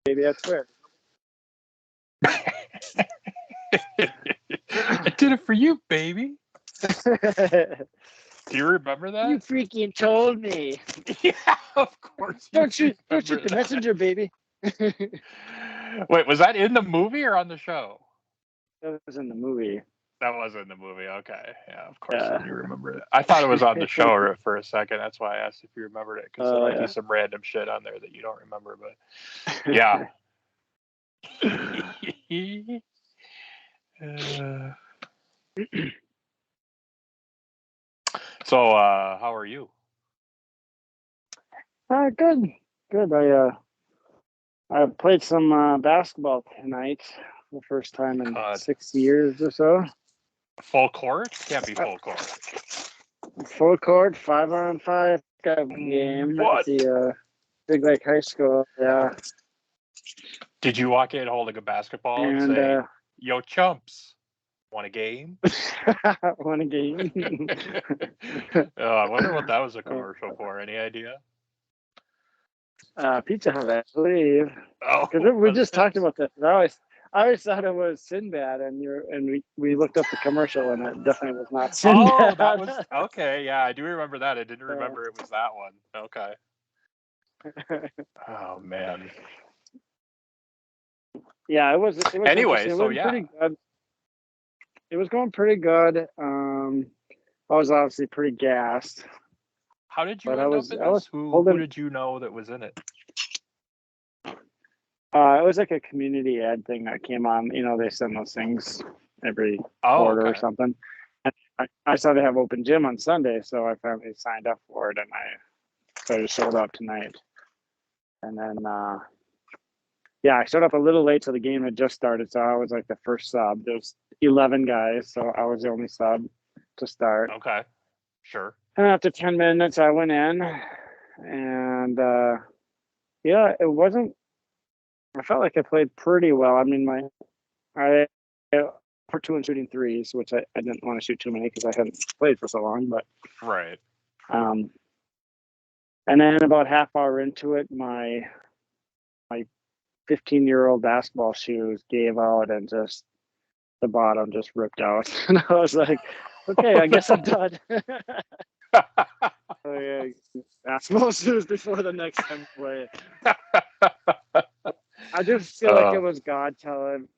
baby. I swear. I did it for you, baby. Do you remember that? You freaking told me. Yeah, of course. Don't shoot the messenger, baby. Wait, was that in the movie or on the show? That was in the movie. That was in the movie. Okay, yeah, of course you remember it. I thought it was on the show for a second. That's why I asked if you remembered it, because there might be some random shit on there that you don't remember. But yeah. So, how are you? Good. I played some basketball tonight for the first time in 6 years or so. Full court? Can't be full court. Full court, 5-on-5 game What? at the Big Lake High School. Yeah. Did you walk in holding a basketball and say, "Yo, chumps, want a game?" Want a game? I wonder what that was a commercial for. Any idea? Pizza Hut, I believe. Oh, because we just talked about this. I always thought it was Sinbad, and we looked up the commercial, and it definitely was not Sinbad. Oh, that was okay. Yeah, I do remember that. I didn't remember it was that one. Okay. Oh man. Yeah, it was anyway, so yeah, pretty good. It was going pretty good. I was obviously pretty gassed. How did you end up in this? Who did you know that was in it? It was like a community ad thing that came on. You know, they send those things every quarter or something. And I saw they have open gym on Sunday, so I finally signed up for it, and I just showed up tonight. And then, I showed up a little late, so the game had just started, so I was like the first sub. There's 11 guys, so I was the only sub to start. Okay, sure. And after 10 minutes, I went in, and it wasn't. I felt like I played pretty well. I mean, I for 2 and shooting threes, which I didn't want to shoot too many because I hadn't played for so long. But right. And then about half hour into it, my 15-year-old basketball shoes gave out, and just the bottom just ripped out. And I was like, okay, I guess I'm done. Basketball shoes before the next time play. I just feel like it was God telling,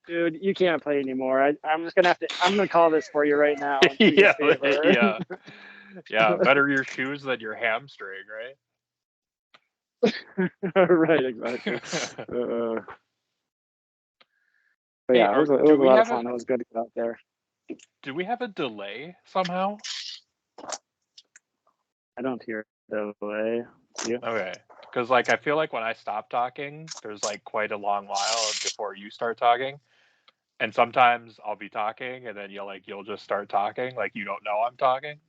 dude, you can't play anymore. I'm just gonna I'm gonna call this for you right now. Yeah. Better your shoes than your hamstring, right? Right, exactly. But yeah, it was a lot of fun. It was good to get out there. Do we have a delay somehow? I don't hear a delay. You? Okay. Because I feel like when I stop talking, there's quite a long while before you start talking. And sometimes I'll be talking and then you'll just start talking like you don't know I'm talking.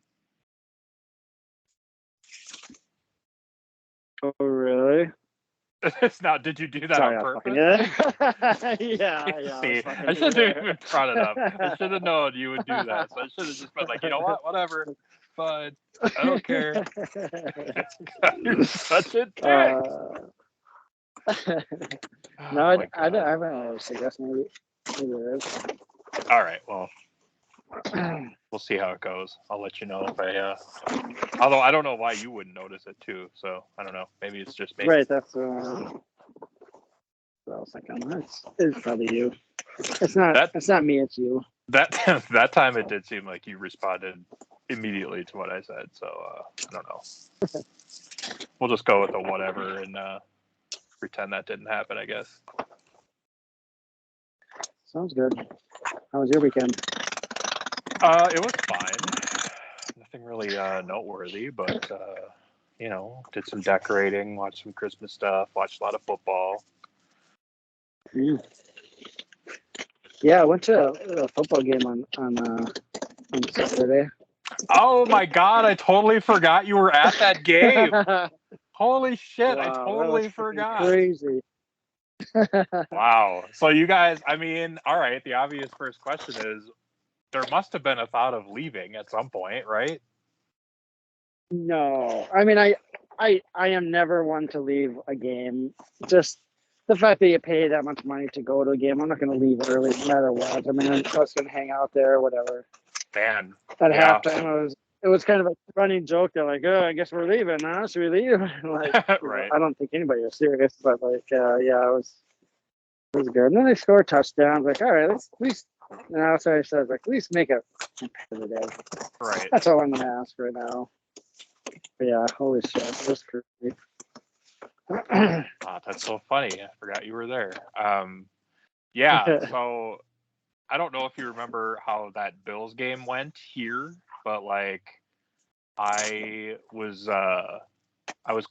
Oh, really? It's not. Did you do that on purpose? Yeah. See, I shouldn't have even brought it up. I should have known you would do that. So I should have just been like, you know what? Whatever. Fine. I don't care. You're such a dick. No, I haven't noticed. I guess maybe there is. All right. Well, we'll see how it goes. I'll let you know if I. Although I don't know why you wouldn't notice it too. So I don't know. Maybe it's just me. Right. That's what I was thinking. It's probably you. It's not me. It's you. That time it did seem like you responded immediately to what I said. So I don't know. We'll just go with a whatever and pretend that didn't happen, I guess. Sounds good. How was your weekend? It was fine. Nothing really noteworthy, but did some decorating, watched some Christmas stuff, watched a lot of football. Yeah, I went to a football game on Saturday. Oh my God! I totally forgot you were at that game. Holy shit! Wow, I totally forgot. Crazy. Wow. So you guys, I mean, all right. The obvious first question is, there must have been a thought of leaving at some point, right? No, I mean, I am never one to leave a game. Just the fact that you pay that much money to go to a game, I'm not going to leave early no matter what. I mean, I'm just going to hang out there or whatever. Man, At yeah. halftime, it was kind of a running joke. They're like, "Oh, I guess we're leaving now. Should we leave?" Like, Right. I don't think anybody was serious, but like, yeah, it was good. And then they scored touchdowns. Like, all right, let's at least. No, sorry, so I was like, at least make it competitive. Right. That's all I'm going to ask right now. But yeah, holy shit, it was crazy. Oh, that's so funny. I forgot you were there. Yeah. So I don't know if you remember how that Bills game went here, but like I was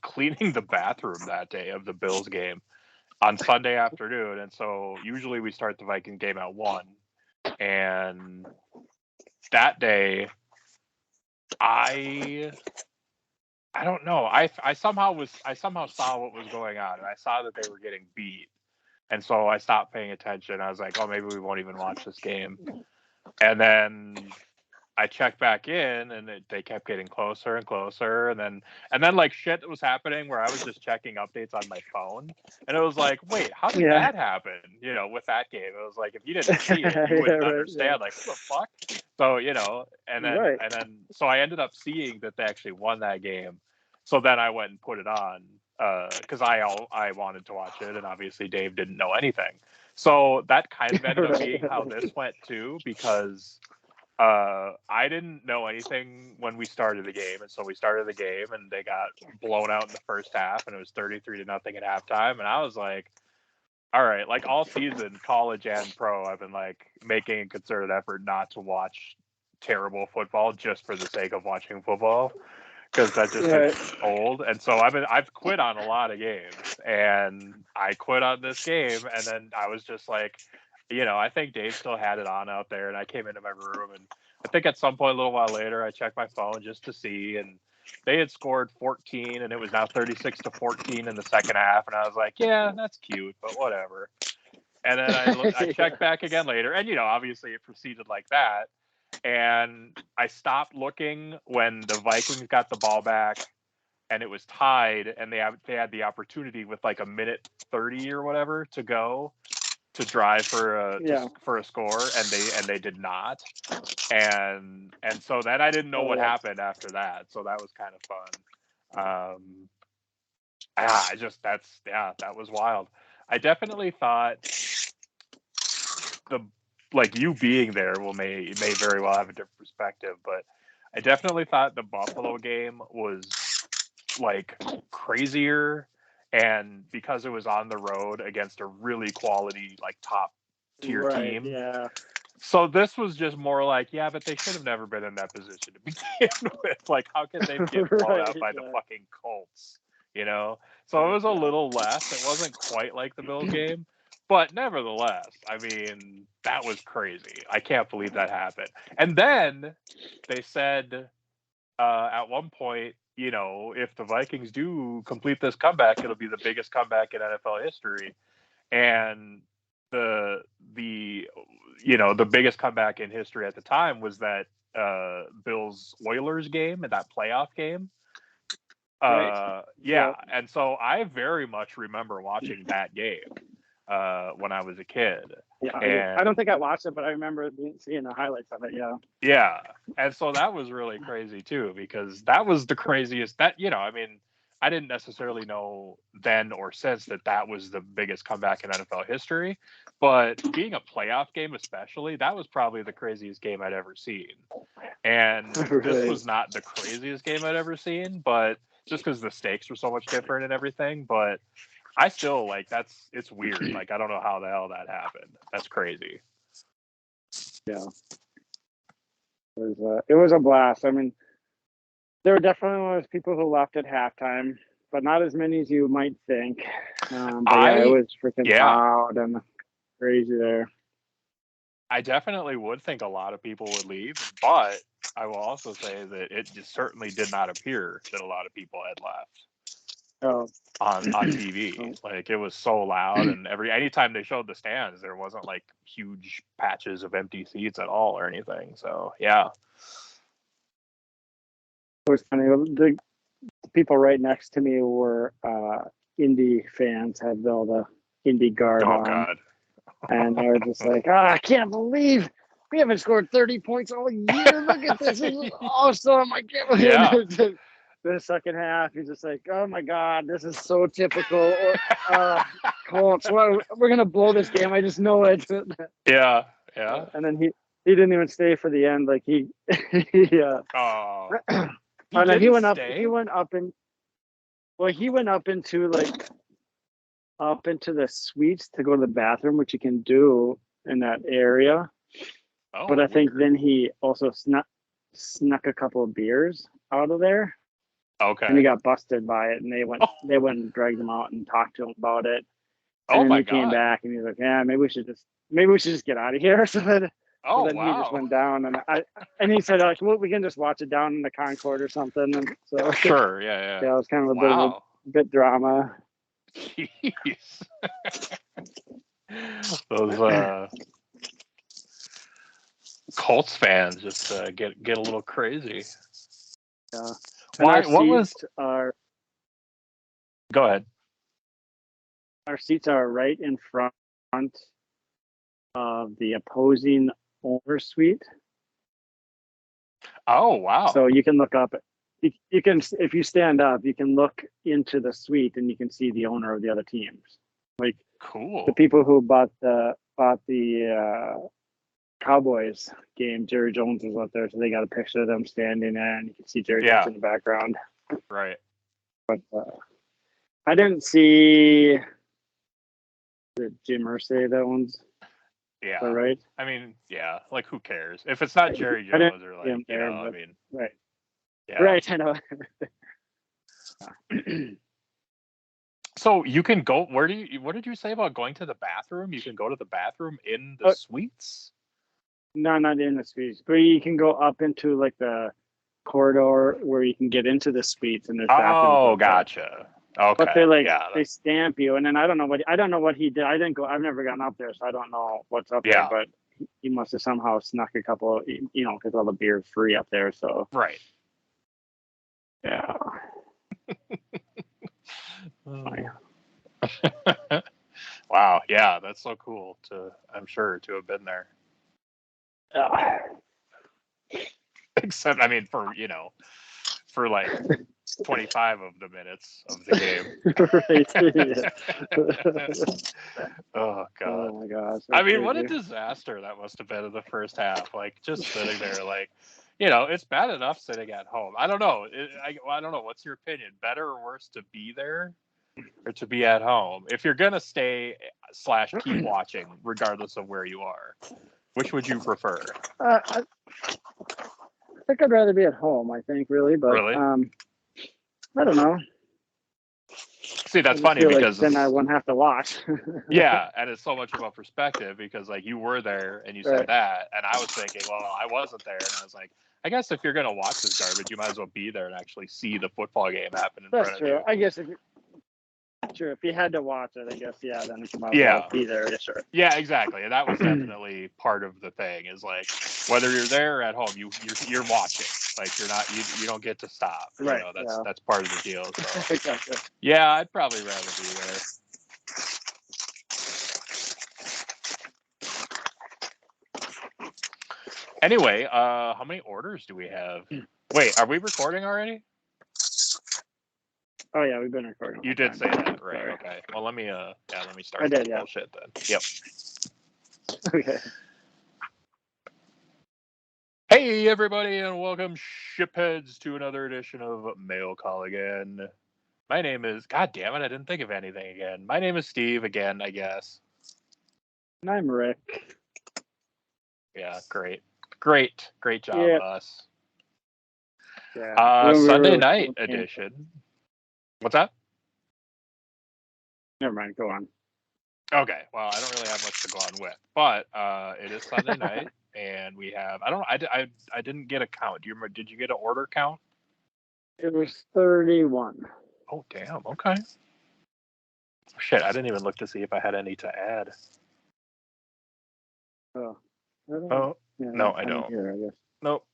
cleaning the bathroom that day of the Bills game on Sunday afternoon, and so usually we start the Viking game at 1, and that day I don't know. I somehow saw what was going on, and I saw that they were getting beat, and so I stopped paying attention. I was like, oh, maybe we won't even watch this game. And then I checked back in, and they kept getting closer and closer, and then like shit was happening where I was just checking updates on my phone, and it was like, wait, how did that happen? You know, with that game, it was like if you didn't see it, you wouldn't understand. Like, what the fuck? So and then so I ended up seeing that they actually won that game. So then I went and put it on because I wanted to watch it, and obviously Dave didn't know anything. So that kind of ended up being how this went too, because I didn't know anything when we started the game, and so we started the game, and they got blown out in the first half, and it was 33-0 at halftime, and I was like, all right, like all season, college and pro, I've been like making a concerted effort not to watch terrible football just for the sake of watching football, because that just gets old. And so I've quit on a lot of games, and I quit on this game, and then I was just like, I think Dave still had it on out there, and I came into my room, and I think at some point a little while later, I checked my phone just to see, and they had scored 14, and it was now 36-14 in the second half, and I was like, yeah, that's cute, but whatever. And then I checked back again later, and obviously it proceeded like that. And I stopped looking when the Vikings got the ball back, and it was tied, and they had the opportunity with like a minute 30 or whatever to go to drive for a score, and they did not. And so then I didn't know what happened after that. So that was kind of fun. That was wild. I definitely thought you being there may very well have a different perspective, but I definitely thought the Buffalo game was like crazier, and because it was on the road against a really quality like top tier team. Yeah. So this was just more like, yeah, but they should have never been in that position to begin with. Like, how could they get blown out by the fucking Colts? So it was a little less. It wasn't quite like the Bills game, but nevertheless, I mean, that was crazy. I can't believe that happened. And then they said at one point, if the Vikings do complete this comeback, it'll be the biggest comeback in NFL history. And the biggest comeback in history at the time was that Bills Oilers game and that playoff game. Yeah. And so I very much remember watching that game when I was a kid. Yeah, I don't think I watched it, but I remember seeing the highlights of it. Yeah. Yeah, and so that was really crazy too, because that was the craziest. I mean, I didn't necessarily know then or since that was the biggest comeback in NFL history, but being a playoff game, especially, that was probably the craziest game I'd ever seen. And this was not the craziest game I'd ever seen, but just because the stakes were so much different and everything. But I still it's weird. Like, I don't know how the hell that happened. That's crazy. Yeah. It was a blast. I mean, there were definitely people who left at halftime, but not as many as you might think. But it was freaking loud and crazy there. I definitely would think a lot of people would leave, but I will also say that it just certainly did not appear that a lot of people had left on TV. Like, it was so loud, and anytime they showed the stands, there wasn't like huge patches of empty seats at all or anything. So yeah. It was funny. The people right next to me were Indy fans, had all the Indy guard Oh on. God. And they were just like, I can't believe we haven't scored 30 points all year. Look at this. This is awesome. I can't believe Yeah. the second half. He's just like, oh my God, this is so typical. Colts, we're going to blow this game. I just know it. Yeah. And then he didn't even stay for the end. Like he Oh. and then he went up into the suites to go to the bathroom, which you can do in that area. Oh, but I think weird. then he also snuck a couple of beers out of there. Okay. And he got busted by it, and they went and dragged him out and talked to him about it. And then he came back and he was like, yeah, maybe we should just get out of here. So then he just went down, and he said, like, well, we can just watch it down in the Concord or something. And so Sure, yeah. Yeah, it was kind of a bit drama. Jeez. Those Colts fans just get a little crazy. Yeah. Why? What was? Go ahead. Our seats are right in front of the opposing owner suite. Oh wow! So you can look up. You can, if you stand up, you can look into the suite and you can see the owner of the other teams. Like, cool. The people who bought the Cowboys game, Jerry Jones was up there, so they got a picture of them standing there, and you can see Jerry Jones in the background. Right. But I didn't see the Jim Irsay that one's. Yeah. Right. I mean, yeah. Like, who cares if it's not Jerry Jones or like I mean. Right. Yeah. Right. I know. So you can go. What did you say about going to the bathroom? You can go to the bathroom in the suites. No, not in the suites, but you can go up into like the corridor where you can get into the suites, and there's bathrooms. Oh, gotcha. Okay. But they they stamp you, and then I don't know what he did. I didn't go. I've never gotten up there, so I don't know what's up there. But he must have somehow snuck a couple, because all the beer's free up there. So right. Yeah. Wow. Yeah, that's so cool I'm sure to have been there. Except, I mean, for like 25 of the minutes of the game. Oh God. Oh my gosh. I mean, what a disaster that must have been in the first half. Like, just sitting there, like, it's bad enough sitting at home. I don't know. I don't know. What's your opinion? Better or worse to be there or to be at home? If you're gonna stay / keep watching, regardless of where you are, which would you prefer? I think I'd rather be at home. I think really, but really? I don't know. See, that's funny because then I wouldn't have to watch. Yeah, and it's so much about perspective because like you were there and you said that, and I was thinking, well, I wasn't there, and I was like, I guess if you're gonna watch this garbage, you might as well be there and actually see the football game happen in front of you. That's true. I guess if you had to watch it, I guess then you might as well be there. Yeah, sure. Yeah, exactly. And that was definitely part of the thing. Is like whether you're there or at home, you're watching. Like you're not you don't get to stop. Right. That's part of the deal. So. Exactly. Yeah, I'd probably rather be there. Anyway, how many orders do we have? Wait, are we recording already? Oh yeah, we've been recording. You did say that, right? Sorry. Okay. Well, let me start. I did, bullshit then. Yep. Okay. Hey everybody, and welcome shipheads to another edition of Mail Call again. My name is. God damn it! I didn't think of anything again. My name is Steve again, I guess. And I'm Rick. Yeah, great job, us. Yeah. Sunday night edition. What's that? Never mind. Go on. Okay. Well, I don't really have much to go on with, but it is Sunday night, and we have. I didn't get a count. Do you remember? Did you get an order count? It was 31. Oh damn. Okay. Oh, shit, I didn't even look to see if I had any to add. Oh. No, I don't. Either, I guess. Nope.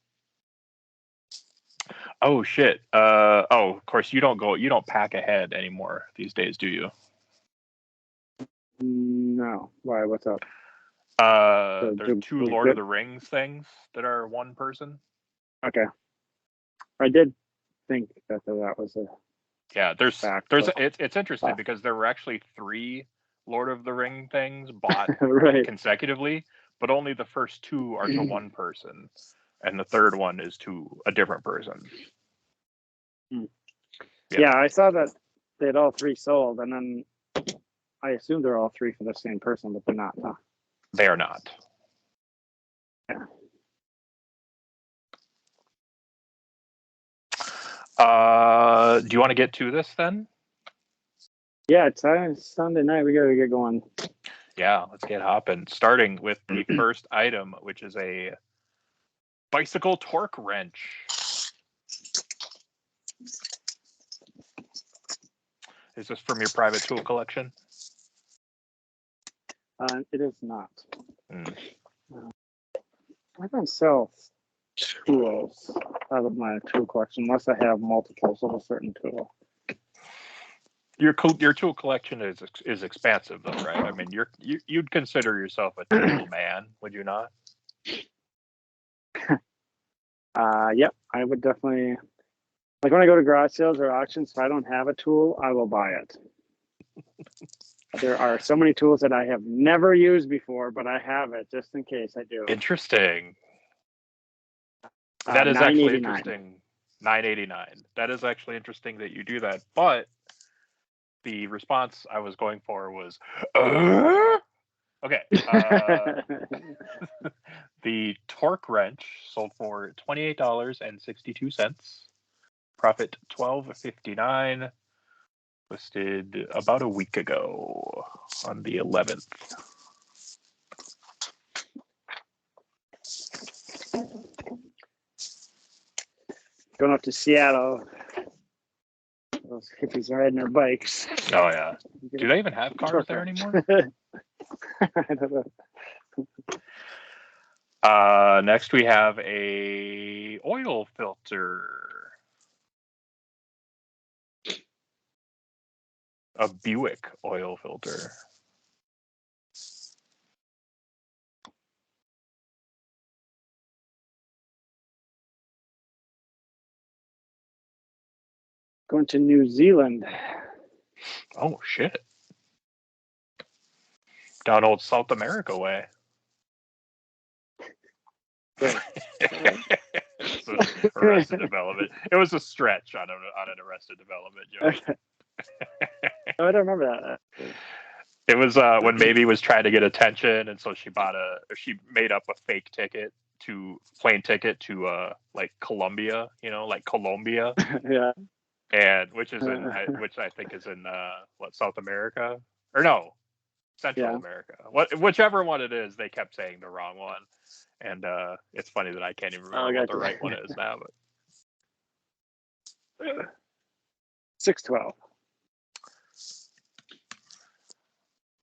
Oh shit. Of course you don't pack ahead anymore these days, do you? No. Why? What's up? There's two Lord of the Rings things that are one person. Okay. I did think that was a there's fact, it's interesting because there were actually 3 Lord of the Ring things bought right. consecutively, but only the first 2 are to one person, and the third one is to a different person. Yeah, I saw that they had all 3 sold, and then I assume they're all 3 for the same person, but they're not. Huh? They are not. Yeah. Do you want to get to this then? Yeah, it's Sunday night. We gotta get going. Yeah, let's get hopping. Starting with the first item, which is a bicycle torque wrench. Is this from your private tool collection? It is not. I don't sell tools out of my tool collection unless I have multiples of a certain tool. Your tool collection is expansive, though, right? I mean, you'd consider yourself a tool man, would you not? Yep, I would definitely. Like when I go to garage sales or auctions, if I don't have a tool, I will buy it. There are so many tools that I have never used before, but I have it just in case I do. Interesting. That is actually interesting. $9.89. That is actually interesting that you do that. But the response I was going for was, okay. The torque wrench sold for $28.62. Profit $12.59. Listed about a week ago on the 11th. Going up to Seattle. Those hippies are riding their bikes. Oh, yeah. Do they even have cars there anymore? I don't know. Next, we have a oil filter. A Buick oil filter. Going to New Zealand. Oh, shit. Down old South America way. Right. Arrested Development. It was a stretch on an Arrested Development joke. I don't remember that. It was when Maybe was trying to get attention, and so she made up a fake plane ticket to like Colombia, like Colombia. Yeah. And which I think is in South America, or no, Central America. Whichever one it is, they kept saying the wrong one. And it's funny that I can't even remember what the right one is now. But $6.12.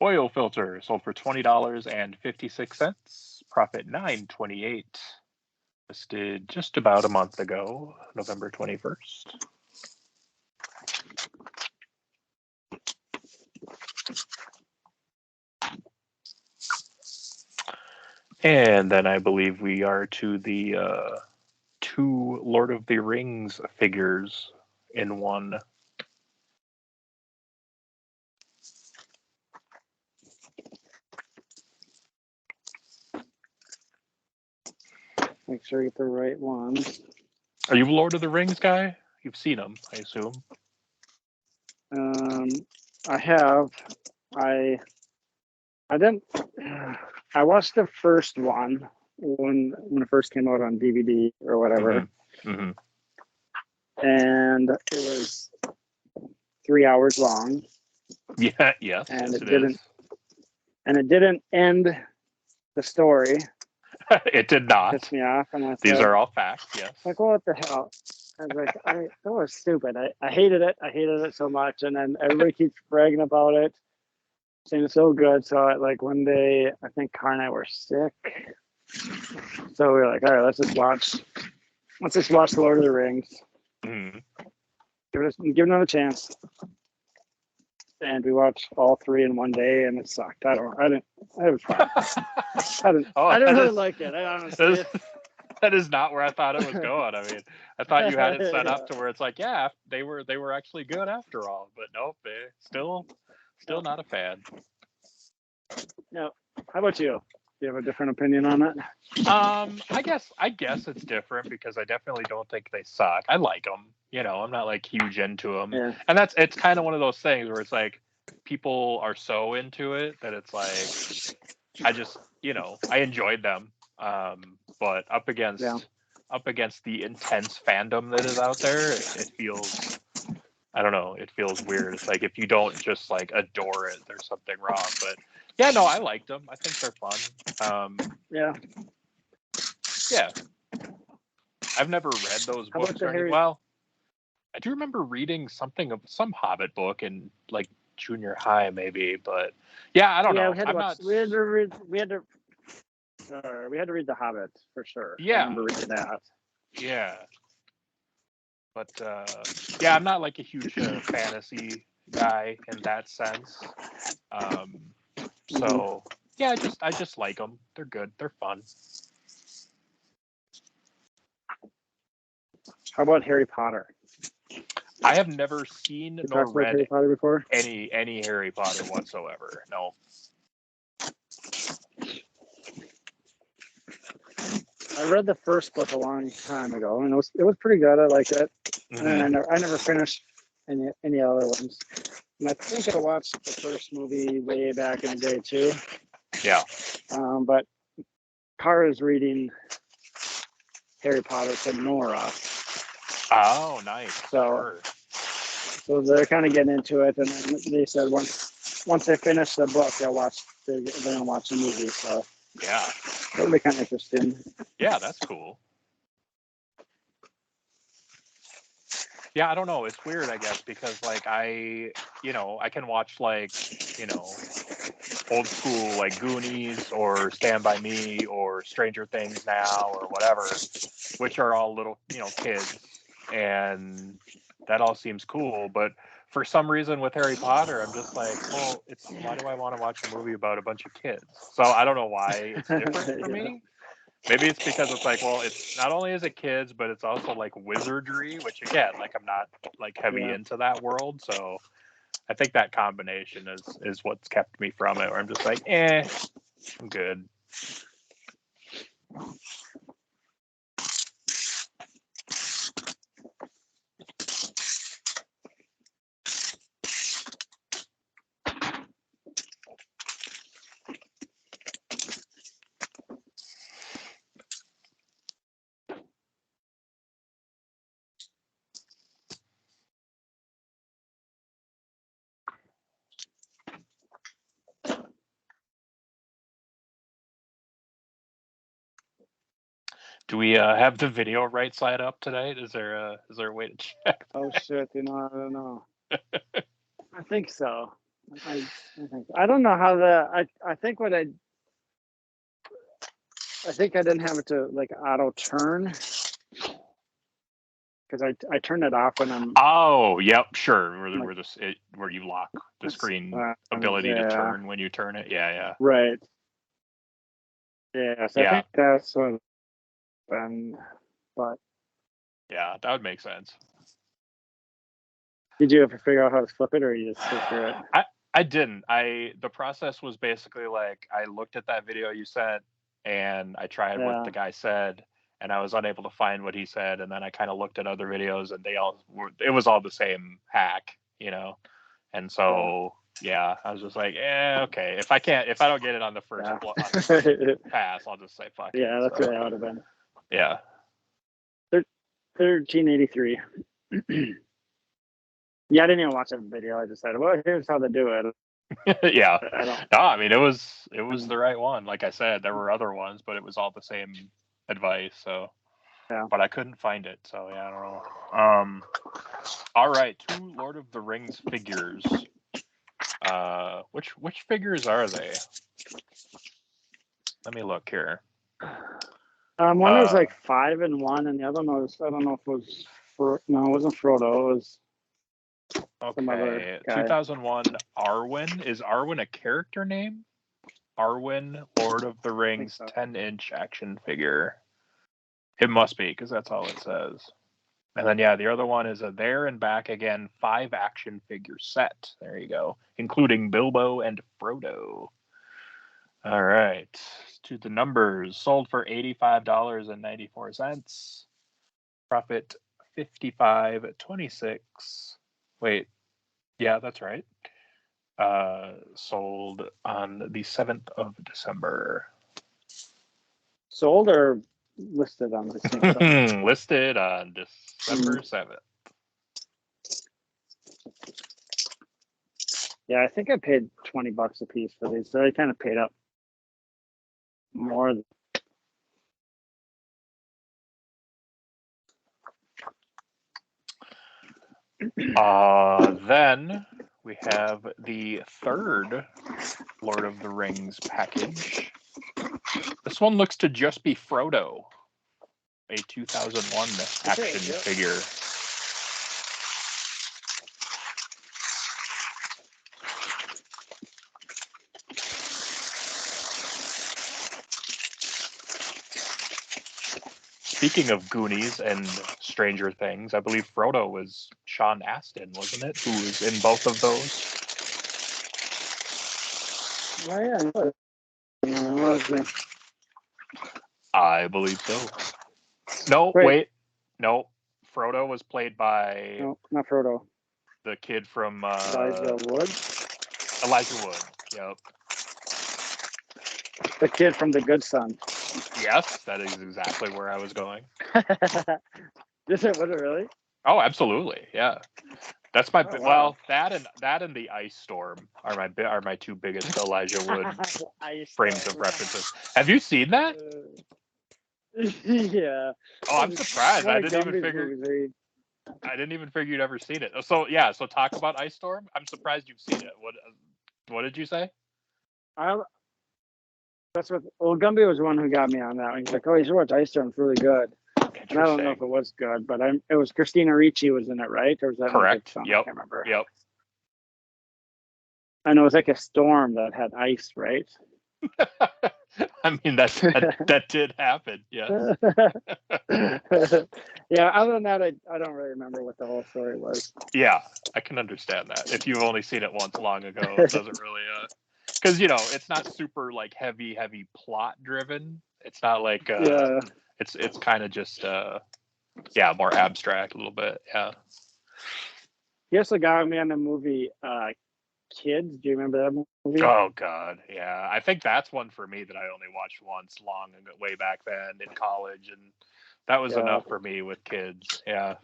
Oil filter sold for $20.56. Profit $9.28. Listed just about a month ago, November 21st. And then I believe we are to the 2 Lord of the Rings figures in one. Make sure I get the right one. Are you a Lord of the Rings guy? You've seen them, I assume. I have. I didn't. I watched the first one when it first came out on DVD or whatever, and it was 3 hours long. Yeah, yes, and yes, it didn't. is. And it didn't end the story. It did not. Pissed me off. And These are all facts. Yes. Like, what the hell? I was like, that was stupid. I hated it. I hated it so much. And then everybody keeps bragging about it, saying it's so good. So one day, I think Car and I were sick. So we were like, all right, let's just watch The Lord of the Rings. Mm-hmm. Give it another chance. and we watched all three in one day, and it sucked. I didn't. It was fun. I didn't really like it. I honestly. That is not where I thought it was going. I mean, I thought you had it set up to where it's like, yeah, they were actually good after all, but nope, still not a fan. No. How about you? Do you have a different opinion on that? I guess it's different because I definitely don't think they suck. I like them. You know, I'm not like huge into them, and it's kind of one of those things where it's like people are so into it that it's like I just I enjoyed them. But up against the intense fandom that is out there, it feels, I don't know, it feels weird. It's like if you don't just like adore it, there's something wrong. But yeah, no, I liked them. I think they're fun. Yeah. I've never read those books or anything. Well, I do remember reading some Hobbit book in like junior high, maybe. But yeah, I don't know. We had to read The Hobbit for sure. Yeah. I remember reading that. Yeah. But I'm not like a huge fantasy guy in that sense. So yeah, I just like them. They're good. They're fun. How about Harry Potter? I have never seen nor read Harry Potter before? any Harry Potter whatsoever. No. I read the first book a long time ago, and it was pretty good. I liked it, and I never finished any other ones. And I think I watched the first movie way back in the day too. Yeah. But Kara's reading Harry Potter to Nora. Oh, nice. So they're kind of getting into it, and then they said once they finish the book, they're gonna watch the movie. So yeah, that'll be kind of interesting. Yeah, that's cool. Yeah, I don't know. It's weird, I guess, because like I can watch like, old school like Goonies or Stand By Me or Stranger Things now or whatever, which are all little, kids, and that all seems cool. But for some reason with Harry Potter, I'm just like, well, why do I want to watch a movie about a bunch of kids? So I don't know why it's different for me. Maybe it's because it's like, well, it's not only is it kids, but it's also like wizardry, which again, like I'm not like heavy into that world. So I think that combination is what's kept me from it, where I'm just like, I'm good. Do we have the video right side up tonight? Is there a way to check? Oh shit! I don't know. I think so. I don't know how I think I think I didn't have it to like auto turn because I turned it off when I'm. Oh, yep, sure. Where you lock the screen ability to turn when you turn it. Yeah. Right. Yeah. So I think that's what. But yeah, that would make sense. Did you ever figure out how to flip it, or you just sit through it? I didn't. The process was basically like I looked at that video you sent, and I tried what the guy said, and I was unable to find what he said, and then I kind of looked at other videos, and it was all the same hack, and so I was just like, okay, if I don't get it on the first pass, I'll just say fuck it. Yeah, that's what I would have been. Yeah. 1383. Yeah, I didn't even watch that video. I just said, well, here's how to do it. Yeah. No, I mean, it was the right one. Like I said, there were other ones, but it was all the same advice. So, but I couldn't find it. So, yeah, I don't know. All right. 2 Lord of the Rings figures. Which figures are they? Let me look here. One was like 5 in 1, and the other one was, I don't know if it was, no, it wasn't Frodo. It was Some other Okay, guy. 2001 Arwen. Is Arwen a character name? Arwen, Lord of the Rings, so. 10-inch action figure. It must be, because that's all it says. And then, yeah, the other one is a There and Back Again 5 action figure set. There you go. Including Bilbo and Frodo. All right. To the numbers. Sold for $85.94. Profit $55.26. Wait. Yeah, that's right. Sold on the 7th of December. Sold or listed on the same site? Listed on December 7th. Yeah, I think I paid $20 a piece for these, so I kind of paid up more. Then we have the third Lord of the Rings package. This one looks to just be Frodo, a 2001 action figure. Speaking of Goonies and Stranger Things, I believe Frodo was Sean Astin, wasn't it? Who was in both of those? I believe so. No, wait. No. Frodo was played by... No, not Frodo. The kid from... Elijah Wood? Elijah Wood, yep. The kid from The Good Son. Yes, that is exactly where I was going. Was it really? Oh, absolutely, yeah. That's my wow. Well, that and the Ice Storm are my two biggest Elijah Wood frames of references. Have you seen that? Yeah. Oh, I'm surprised. I didn't even figure you'd ever seen it. So yeah, so talk about Ice Storm. I'm surprised you've seen it. What did you say? Gumby was the one who got me on that one. He's like, "Oh, you should watch Ice Storm. It's really good." And I don't know if it was good, but it was Christina Ricci was in it, right? Or was that correct? Yep. I can't remember. Yep. I know it was like a storm that had ice, right? I mean that did happen. Yes. Yeah. Other than that, I don't really remember what the whole story was. Yeah, I can understand that. If you've only seen it once long ago, it doesn't really because it's not super like heavy plot driven. It's not like it's kind of just more abstract a little bit. Yeah. He also got me on the movie Kids. Do you remember that movie? Oh God, yeah. I think that's one for me that I only watched once long ago, way back then in college, and that was enough for me with Kids. Yeah.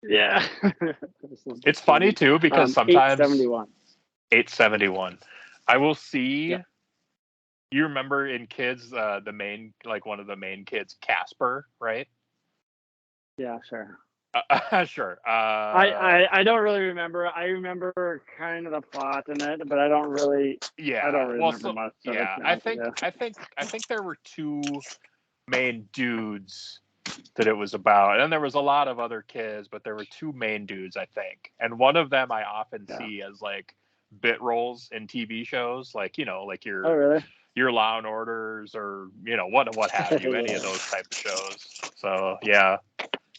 Yeah. It's funny too because sometimes 871. I will see. Yeah. You remember in Kids, the main, like one of the main kids, Casper, right? Yeah, sure. Sure. I don't really remember. I remember kind of the plot in it, but I don't really. Yeah. I don't really remember much. So yeah. I think there were two main dudes that it was about, and there was a lot of other kids, but there were two main dudes, I think, and one of them I often see as like bit roles in TV shows, like like your Law and Orders or what have you, any of those type of shows. So yeah,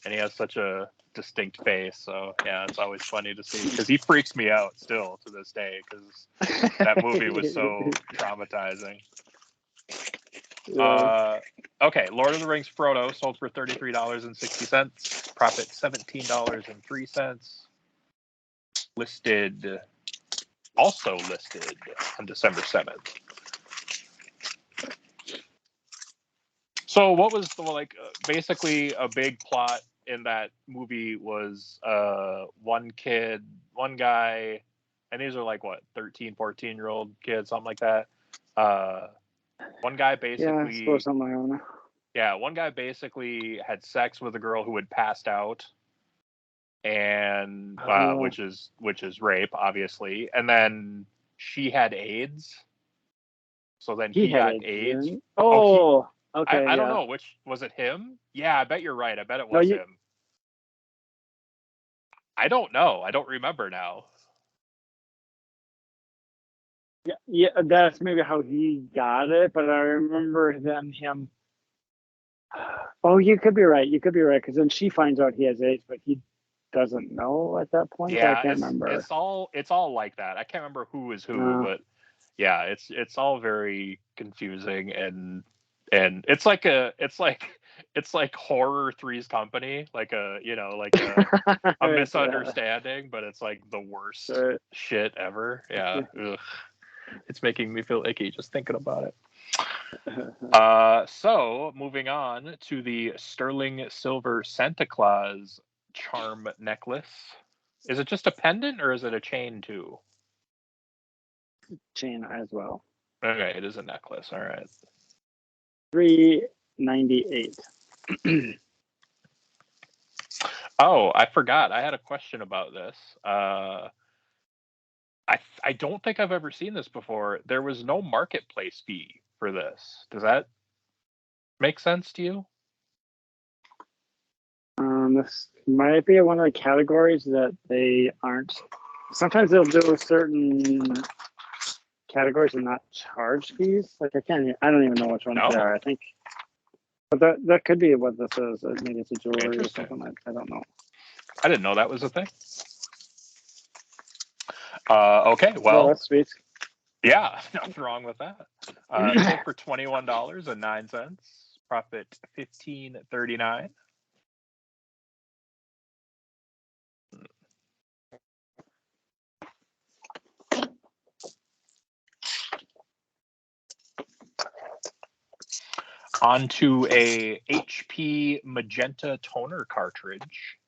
and he has such a distinct face. So yeah, it's always funny to see because he freaks me out still to this day because that movie was so traumatizing. Yeah. Okay, Lord of the Rings Frodo sold for $33.60. Profit $17.03. Also listed on December 7th. So what was basically a big plot in that movie was one guy, and these are like what, 13, 14-year-old kids, something like that. One guy basically one guy basically had sex with a girl who had passed out, and which is rape, obviously, and then she had AIDS. So then he got AIDS. Okay. I don't know, which was it him? Yeah, I bet you're right. I bet it was him. I don't know. I don't remember now. Yeah, that's maybe how he got it, but I remember then him. Oh, you could be right. You could be right because then she finds out he has AIDS, but he doesn't know at that point. Yeah, I can't remember. It's all like that. I can't remember who is who, but yeah, it's all very confusing and it's like horror Three's Company, like a a misunderstanding, but it's like the worst shit ever. Yeah. Ugh. It's making me feel icky just thinking about it. So moving on to the sterling silver Santa Claus charm necklace. Is it just a pendant or is it a chain too? Chain as well. Okay, it is a necklace. All right. $398. Oh, I forgot. I had a question about this. I don't think I've ever seen this before. There was no marketplace fee for this. Does that make sense to you? This might be one of the categories that they aren't. Sometimes they'll do certain categories and not charge fees. Like I don't even know which ones they are. I think, but that could be what this is. Maybe it's a jewelry or something. I don't know. I didn't know that was a thing. Okay, well, that's sweet. Yeah, nothing wrong with that. Sold for $21.09. Profit $15.39. Onto a HP magenta toner cartridge.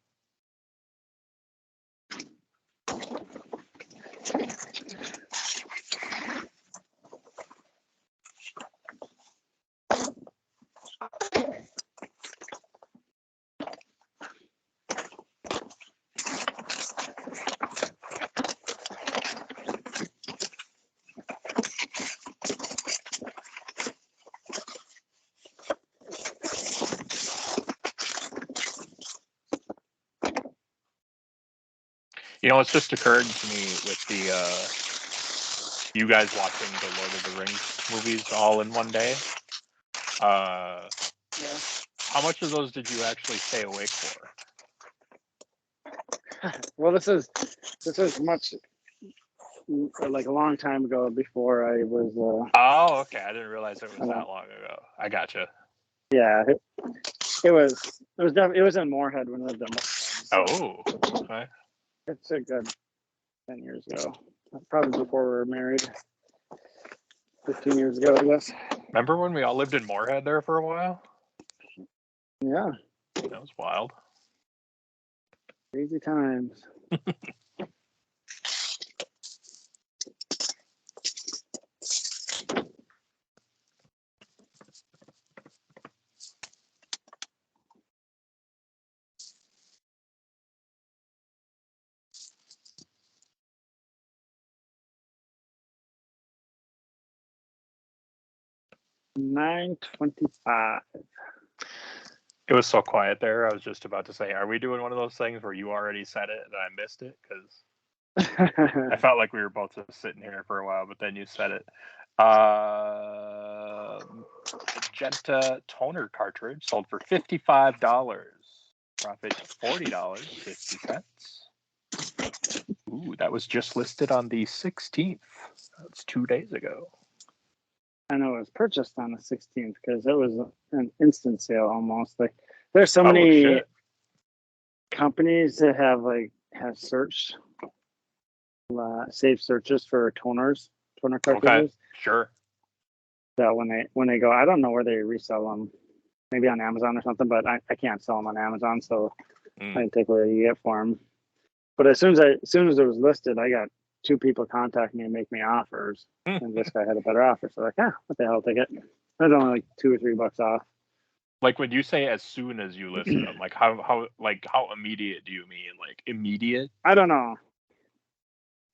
You know, it's just occurred to me with the you guys watching the Lord of the Rings movies all in one day. Yeah. How much of those did you actually stay awake for? Well, this is much like a long time ago before I was. Oh, okay. I didn't realize it was that long ago. I gotcha. Yeah, it was in Moorhead when I lived in Moorhead. So okay. It's a good 10 years ago. Probably before we were married. 15 years ago, I guess. Remember when we all lived in Moorhead there for a while? Yeah. That was wild. Crazy times. $9.25. It was so quiet there. I was just about to say, are we doing one of those things where you already said it and I missed it? Because I felt like we were both just sitting here for a while, but then you said it. Magenta toner cartridge sold for $55. Profit $40.50. Ooh, that was just listed on the 16th. That's 2 days ago. I know it was purchased on the 16th because it was an instant sale almost. Like there's so many companies that have searched saved searches for toner cartridges. Okay, sure. That when they go, I don't know where they resell them. Maybe on Amazon or something, but I can't sell them on Amazon, so I can take whatever you get for them. But as soon as it was listed, I got 2 people contact me and make me offers, and this guy had a better offer. So what the hell, take it. It was only like $2 or $3 off. Like when you say as soon as you listed them, like how immediate do you mean? Like immediate? I don't know.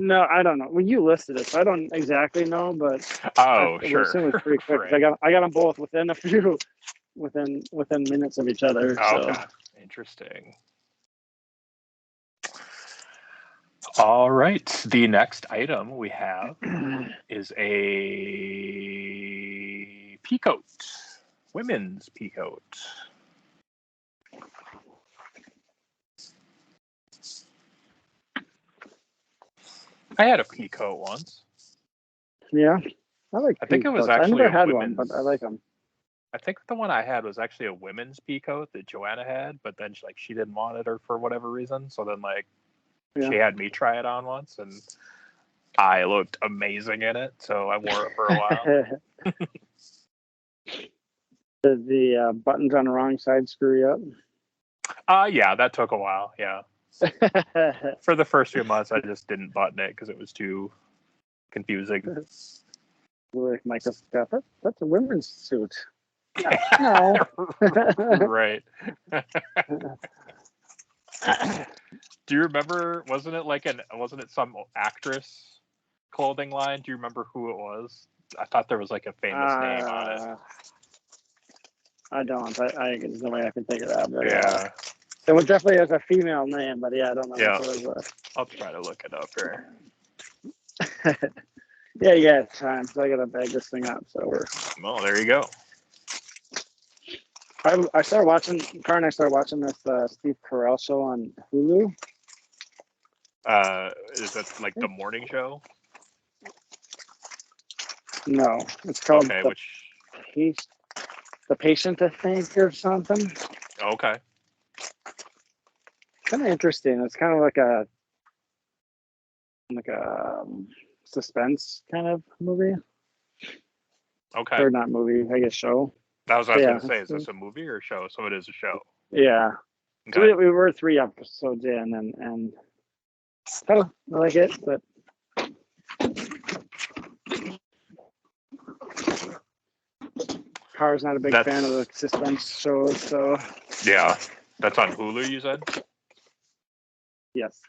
No, I don't know. Well, you listed it, so I don't exactly know, but sure. It was pretty quick. Right. I got them both within minutes of each other. Oh, so. okay. Interesting. All right. The next item we have is a peacoat, women's peacoat. I had a peacoat once. Yeah, I think it was peacoats. I actually never a had women's. one, but I like them. I think the one I had was actually a women's peacoat that Joanna had, but then she didn't want it or for whatever reason. So then she had me try it on once, and I looked amazing in it. So I wore it for a while. Did the buttons on the wrong side screw you up? Yeah, that took a while. Yeah. For the first few months, I just didn't button it because it was too confusing. Like Michael Scott, that's a women's suit. No. Right. Do you remember? Wasn't it some actress clothing line? Do you remember who it was? I thought there was like a famous name on it. I don't. There's no way I can think of that. But yeah. It was definitely as a female name, but yeah, I don't know what it was. I'll try to look it up here. Yeah, you got time. So I gotta bag this thing up. So Well, there you go. I started watching. Car and I started watching this Steve Carell show on Hulu. Is it like the morning show? No, it's called The Patient, I think, or something. Okay. Kind of interesting. It's kind of like a suspense kind of movie. Okay. Or not movie, I guess show. That was what I was going to say. Is this a movie or a show? So it is a show. Yeah. Okay. So we were 3 episodes in, and I like it, but Car's not a big fan of the suspense shows, so yeah, that's on Hulu. You said? Yes.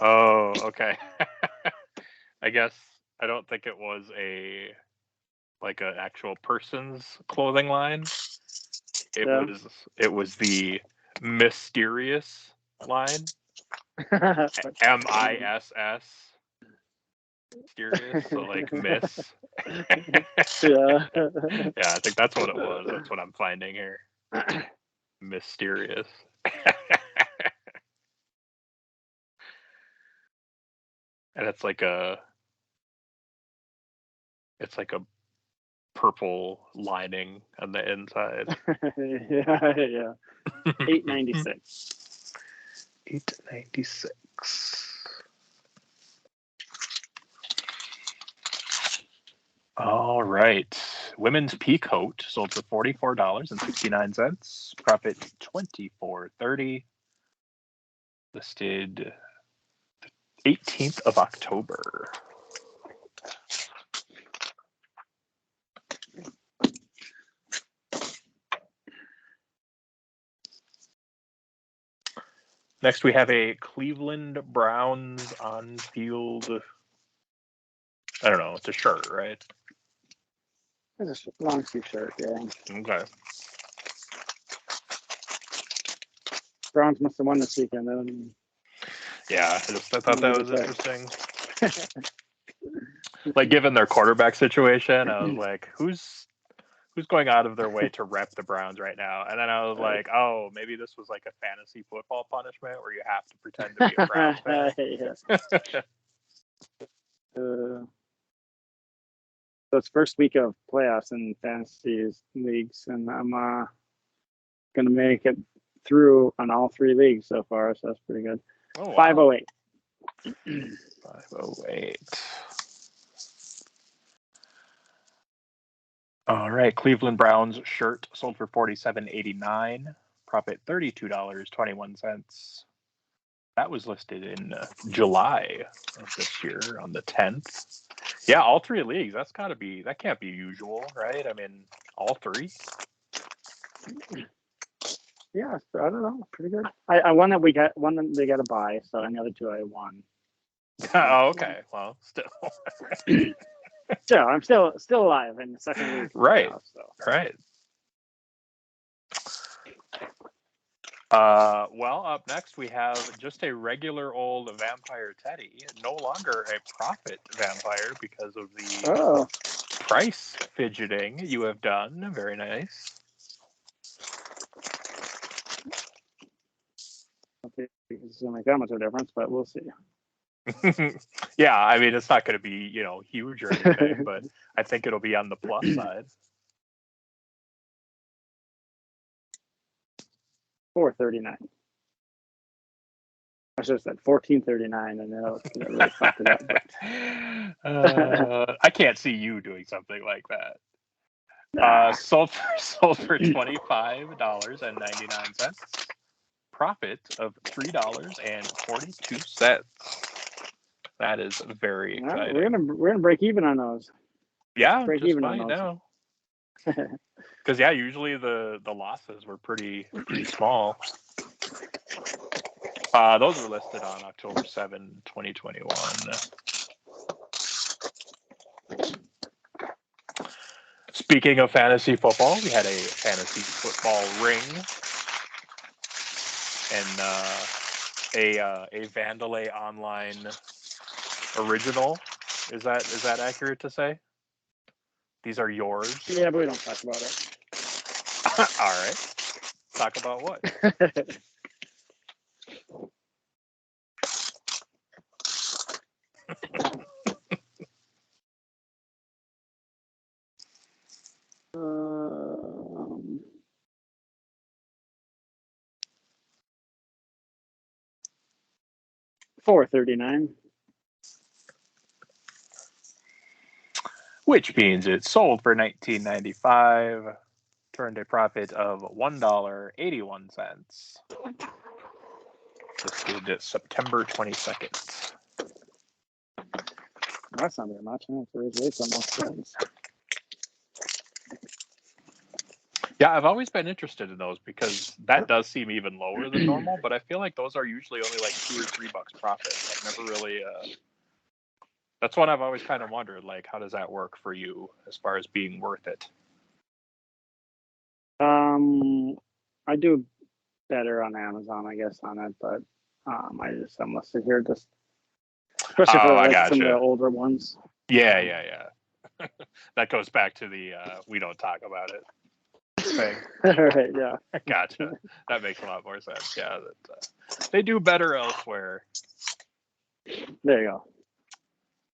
Oh, okay. I guess I don't think it was an actual person's clothing line. It was the mysterious line. MISS. Mysterious, so like miss. Yeah. Yeah, I think that's what it was. That's what I'm finding here. Mysterious. And it's like a purple lining on the inside. yeah. 896. 896. All right. Women's peacoat sold for $44.69. Profit $24.30. Listed the 18th of October. Next, we have a Cleveland Browns on-field. I don't know. It's a shirt, right? It's a long sleeve shirt, yeah. Okay. Browns must have won this weekend. Yeah, I thought that was interesting. Like, given their quarterback situation, I was like, who's going out of their way to rep the Browns right now? And then I was like, oh, maybe this was like a fantasy football punishment where you have to pretend to be a Browns fan. So it's first week of playoffs in fantasy leagues, and I'm gonna make it through on all 3 leagues so far, so that's pretty good. Oh, wow. 508. 508. All right, Cleveland Browns shirt sold for $47.89. Profit $32.21. That was listed in July of this year on the 10th. Yeah, all three leagues. That can't be usual, right? I mean, all three. Yeah, so I don't know. Pretty good. I won that we got one that they got to buy, so and the other two I won. Oh, okay. Well, still. So I'm still alive in the second week. Right. Now, so. Right. Well, up next we have just a regular old vampire Teddy, no longer a profit vampire because of the price fidgeting you have done. Very nice. Okay, it's gonna make that much of a difference, but we'll see. Yeah, I mean it's not going to be huge or anything, but I think it'll be on the plus side. $4.39. I should have said $14.39, and that really fucked it up. I can't see you doing something like that. Sold for $25.99. Profit of $3.42. That is very exciting. We're gonna break even on those. Yeah, break just even on those now. Because usually the losses were pretty small. Those were listed on October 7, 2021. Speaking of fantasy football, we had a fantasy football ring and a Vandalay Online original. Is that accurate to say? These are yours? Yeah, but we don't talk about it. All right. Talk about what? $4.39. Which means it sold for $19.95, turned a profit of $1.81. Listed September 22nd. That's not very much. I have to raise rates on those things. Yeah, I've always been interested in those because that does seem even lower than normal, but I feel like those are usually only like $2 or $3 profit. I've never really. That's what I've always kind of wondered. Like, how does that work for you as far as being worth it? I do better on Amazon, I guess, on it, but I'm listed here just especially for like some of the older ones. Yeah. That goes back to the we don't talk about it thing. Right, yeah. Gotcha. That makes a lot more sense. Yeah, they do better elsewhere. There you go.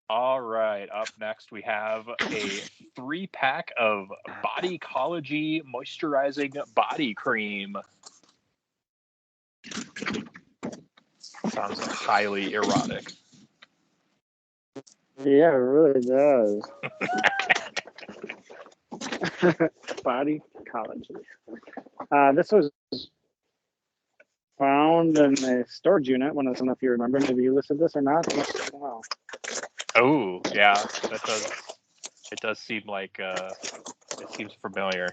All right. Up next, we have a 3-pack of Bodycology Moisturizing Body Cream. Sounds highly erotic. Yeah, it really does. Bodycology. This was found in a storage unit. I don't know if you remember. Maybe you listed this or not. I don't know. Oh, yeah. It does seem like it seems familiar.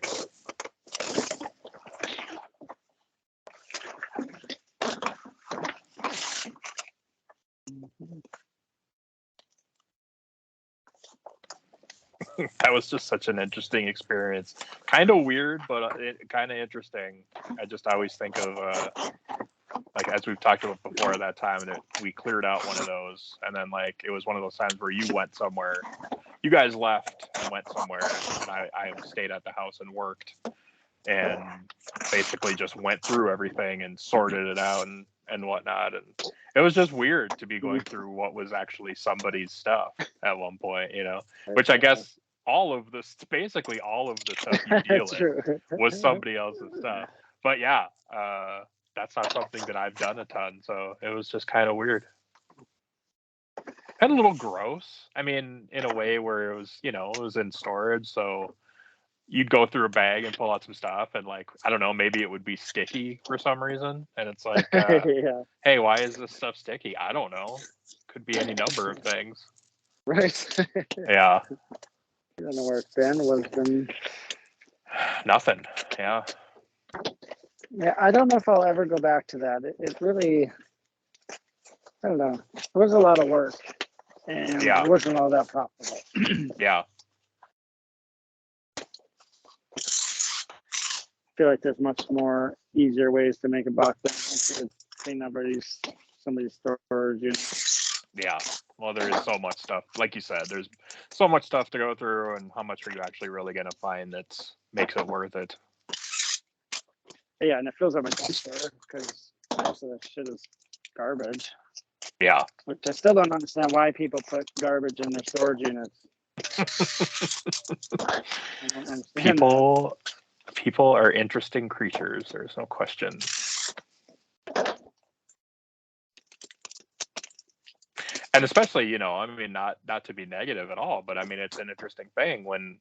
That was just such an interesting experience. Kind of weird, but kind of interesting. I just always think of like as we've talked about before, that time that we cleared out one of those, and then like it was one of those times where you went somewhere, you guys left and went somewhere, and I stayed at the house and worked, and basically just went through everything and sorted it out and whatnot, and it was just weird to be going through what was actually somebody's stuff at one point, which I guess basically all of the stuff you deal in was somebody else's stuff. But yeah, that's not something that I've done a ton, so it was just kind of weird. And a little gross. I mean, in a way where it was, it was in storage, so you'd go through a bag and pull out some stuff, and like, I don't know, maybe it would be sticky for some reason, and it's like, Yeah, hey, why is this stuff sticky? I don't know. Could be any number of things. right. Yeah. I don't know where it's been. It was Nothing. Yeah. Yeah, I don't know if I'll ever go back to that. It really, I don't know. It was a lot of work, and Yeah. it wasn't all that profitable. Yeah. I feel like there's much more easier ways to make a buck than clean up somebody's storage unit. Yeah. Well, there is so much stuff. Like you said, there's so much stuff to go through, and how much are you actually really going to find that makes it worth it? Yeah, and it fills up my dumpster because most of that shit is garbage. Yeah. Which I still don't understand why people put garbage in their storage units. I don't understand People are interesting creatures. There's no question. And especially, I mean, not to be negative at all, but I mean, it's an interesting thing when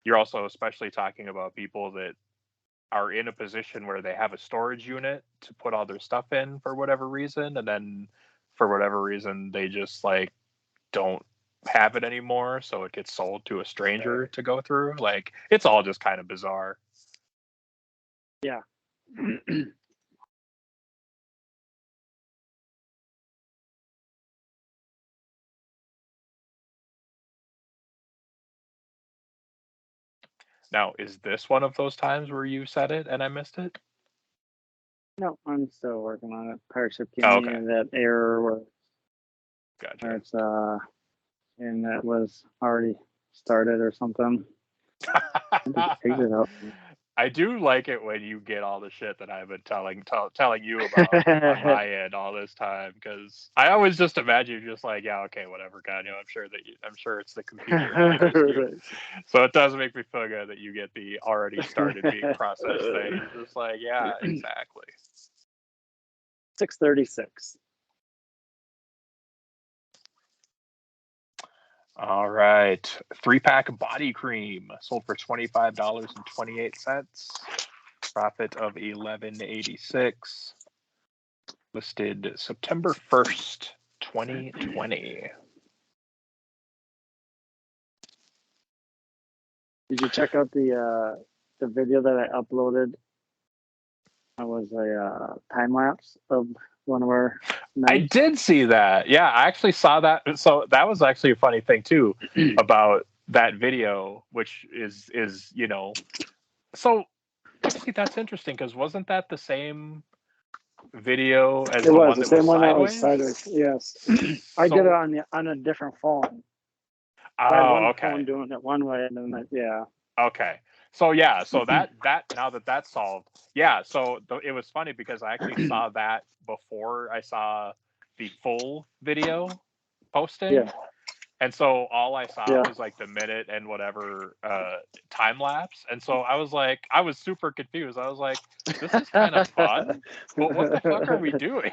you're also especially talking about people that are in a position where they have a storage unit to put all their stuff in for whatever reason, and then for whatever reason they just like don't have it anymore, so it gets sold to a stranger to go through. Like, it's all just kind of bizarre. Yeah. Now, is this one of those times where you said it and I missed it? No, I'm still working on it. Parachip gave Oh, me okay. that error where Gotcha. it's and that was already started or something. I figured it out. I do like it when you get all the shit that I've been telling you about on my end all this time, because I always just imagine you just like, yeah, okay, whatever, God, I'm sure it's the computer, not just you. Right. So it does make me feel good that you get the already started being processed thing. Just like, yeah, exactly. 636. All right. 3-pack body cream sold for $25.28. Profit of $11.86. Listed September 1st, 2020. Did you check out the video that I uploaded? It was a time lapse of one of our nights. I did see that. Yeah, I actually saw that. So that was actually a funny thing too about that video, which is so actually that's interesting, because wasn't that the same video as It the was one the that same was one that was sideways? sideways. Yes, I did it on a different phone. I had one phone doing it one way, and then yeah. Okay. So yeah, so that now that that's solved, yeah. So it was funny because I actually saw that before I saw the full video posting. Yeah. And so all I saw Yeah. was like the minute and whatever time lapse. And so I was super confused. I was like, this is kind of fun, but what the fuck are we doing?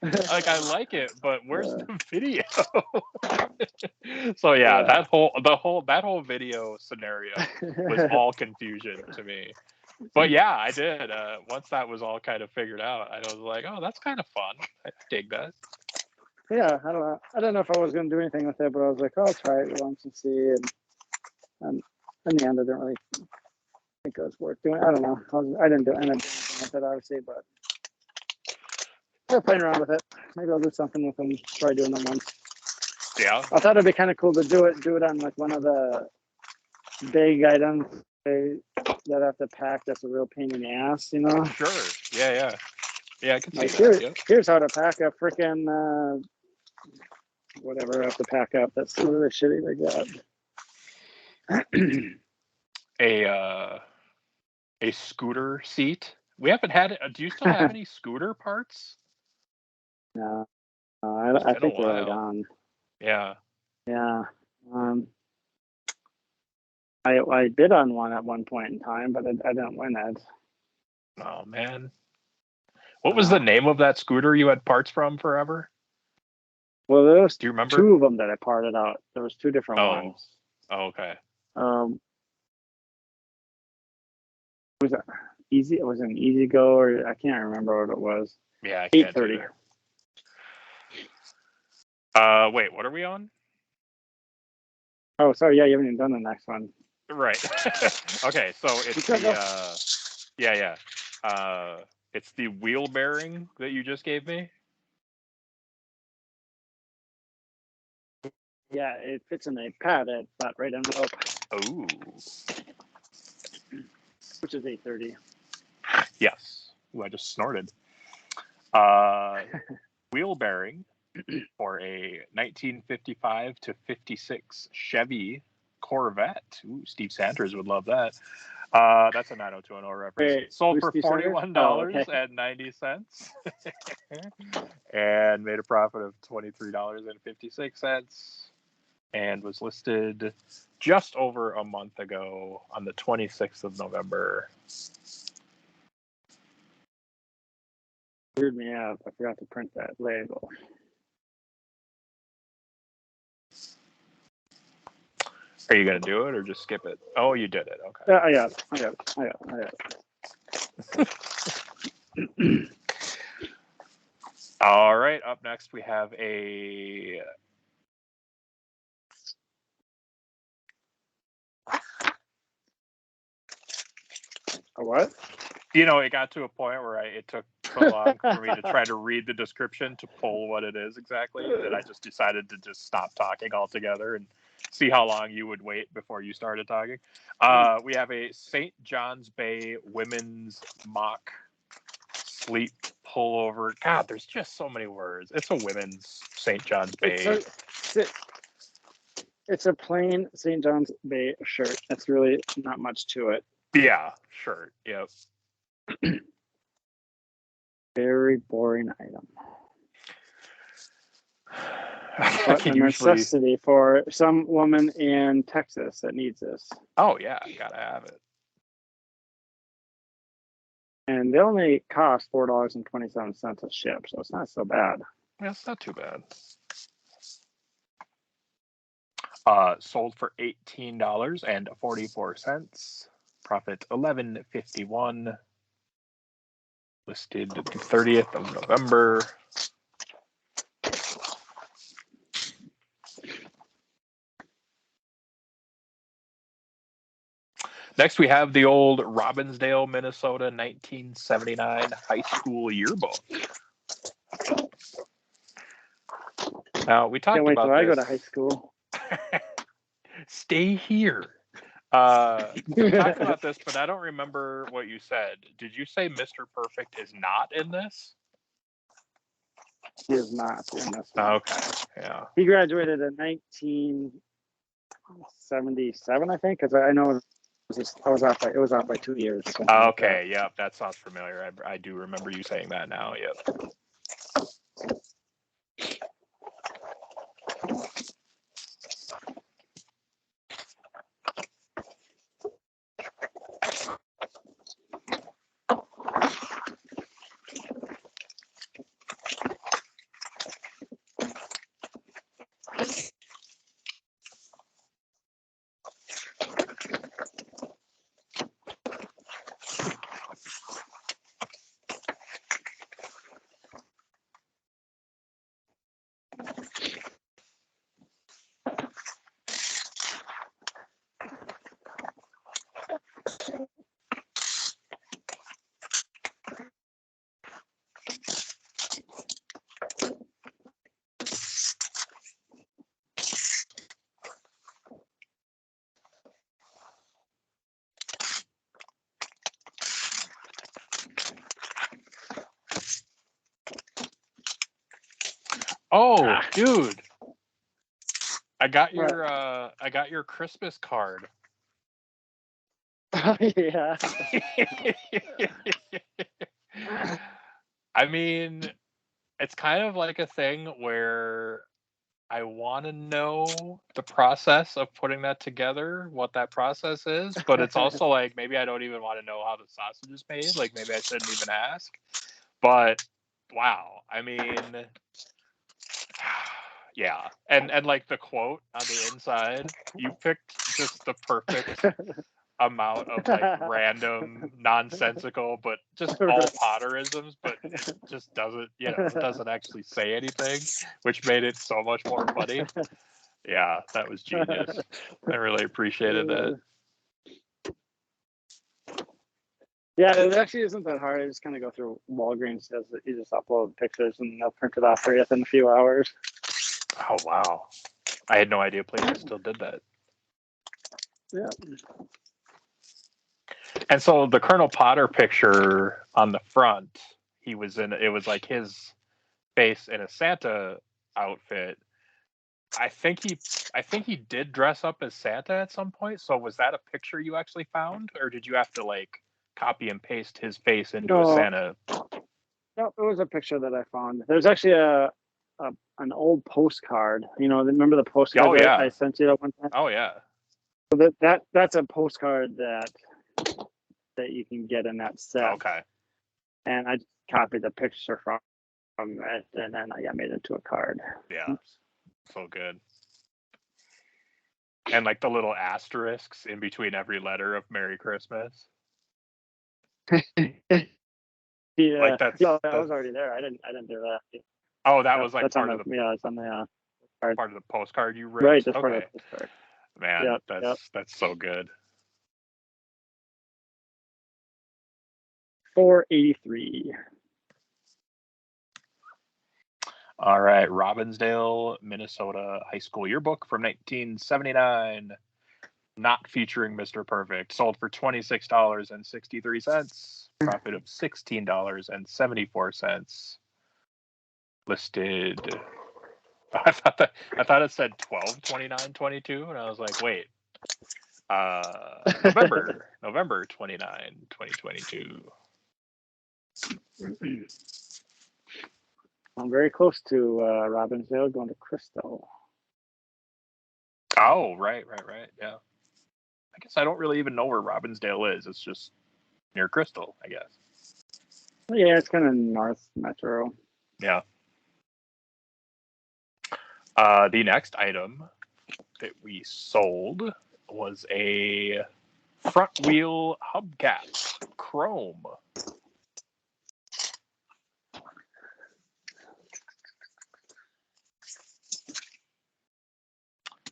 Like, I like it, but where's the video? So yeah, that whole video scenario was all confusion to me. But yeah, I did. Once that was all kind of figured out, I was like, oh, that's kind of fun. I dig that. Yeah, I don't know. I don't know if I was going to do anything with it, but I was like, oh, I'll try it once and see. And in the end, I didn't really think it was worth doing. I don't know. I didn't do anything with it, obviously, but I'm playing around with it. Maybe I'll do something with them. Try doing them once. Yeah. I thought it'd be kind of cool to do it on like one of the big items that have to pack. That's a real pain in the ass, Sure. Yeah. Yeah, I can see like that. Yep. Here's how to pack a freaking whatever I have to pack up. That's really shitty they got. A scooter seat. We haven't had it. Do you still have any scooter parts? No, I think they're all gone. Yeah. Yeah. I bid on one at one point in time, but I didn't win it. Oh man. What was the name of that scooter you had parts from forever? Well, there was Do you remember? 2 of them that I parted out. There was 2 different ones. Oh, okay. Was it easy? It was an Easy Go, or I can't remember what it was. Yeah, I can't 8:30. Wait, what are we on? Oh, sorry. Yeah, you haven't even done the next one. Right. Okay, so it's it's the wheel bearing that you just gave me. Yeah, it fits in a padded but right envelope. Oh. Which is 8:30. Yes. Ooh, I just snorted. Wheel bearing for a 1955 to 56 Chevy Corvette. Ooh, Steve Sanders would love that. That's a 90210 reference. Wait, Sold for $41.90 and made a profit of $23.56 and was listed just over a month ago on the 26th of November. Screwed me up. I forgot to print that label. Are you going to do it or just skip it? Oh, you did it. Okay. Yeah, I got it. All right. Up next, we have a what? You know, it got to a point where it took so long for me to try to read the description to pull what it is exactly that I just decided to just stop talking altogether and see how long you would wait before you started talking. We have a St. John's Bay women's mock sleep pullover. God, there's just so many words. It's a women's St. John's Bay. It's a plain St. John's Bay shirt. That's really not much to it. Yeah, shirt. Yep. Very boring item. But a necessity for some woman in Texas that needs this. Oh yeah, gotta have it. And they only cost $4.27 a ship, so it's not so bad. Yeah, it's not too bad. Sold for $18.44. Profit $11.51. Listed the 30th of November. Next, we have the old Robbinsdale, Minnesota, 1979 high school yearbook. Now, we talked about this. I go to high school. Stay here. We talked about this, but I don't remember what you said. Did you say Mr. Perfect is not in this? He is not in this one. Okay, yeah. He graduated in 1977, I think, because I know it was off by 2 years. Okay, yep, that sounds familiar. I do remember you saying that now. Yep. Oh, dude. I got your Christmas card. Yeah. I mean, it's kind of like a thing where I want to know the process of putting that together, what that process is, but it's also like maybe I don't even want to know how the sausage is made. Like maybe I shouldn't even ask. But wow, I mean, yeah. And like the quote on the inside, you picked just the perfect amount of like random, nonsensical, but just all Potterisms, but it just doesn't, it doesn't actually say anything, which made it so much more funny. Yeah, that was genius. I really appreciated that. Yeah, it actually isn't that hard. I just kind of go through Walgreens. You just upload pictures and they'll print it off for you within a few hours. Oh wow, I had no idea places still did that. Yeah. And so the Colonel Potter picture on the front, it was like his face in a Santa outfit. I think he did dress up as Santa at some point. So was that a picture you actually found, or did you have to like copy and paste his face into a Santa? No, it was a picture that I found. There's actually an old postcard. Remember the postcard that I sent you that one time? Oh yeah. So that's a postcard that you can get in that set. Okay. And I just copied the picture from it, and then I made it into a card. Yeah. So good. And like the little asterisks in between every letter of Merry Christmas. Yeah, like that was already there. I didn't do that. Oh, that was like part of the it's on the part of the postcard you wrote. Right, that's part of the postcard. Man, that's so good. 483. All right, Robbinsdale, Minnesota High School Yearbook from 1979. Not featuring Mr. Perfect. Sold for $26.63. Profit of $16.74. Listed. I thought it said 12/29/22, and I was like, wait. November 29, 2022. I'm very close to Robbinsdale, going to Crystal. Oh, right. Yeah. I guess I don't really even know where Robbinsdale is. It's just near Crystal, I guess. Yeah, it's kind of North Metro. Yeah. The next item that we sold was a front wheel hubcap, chrome.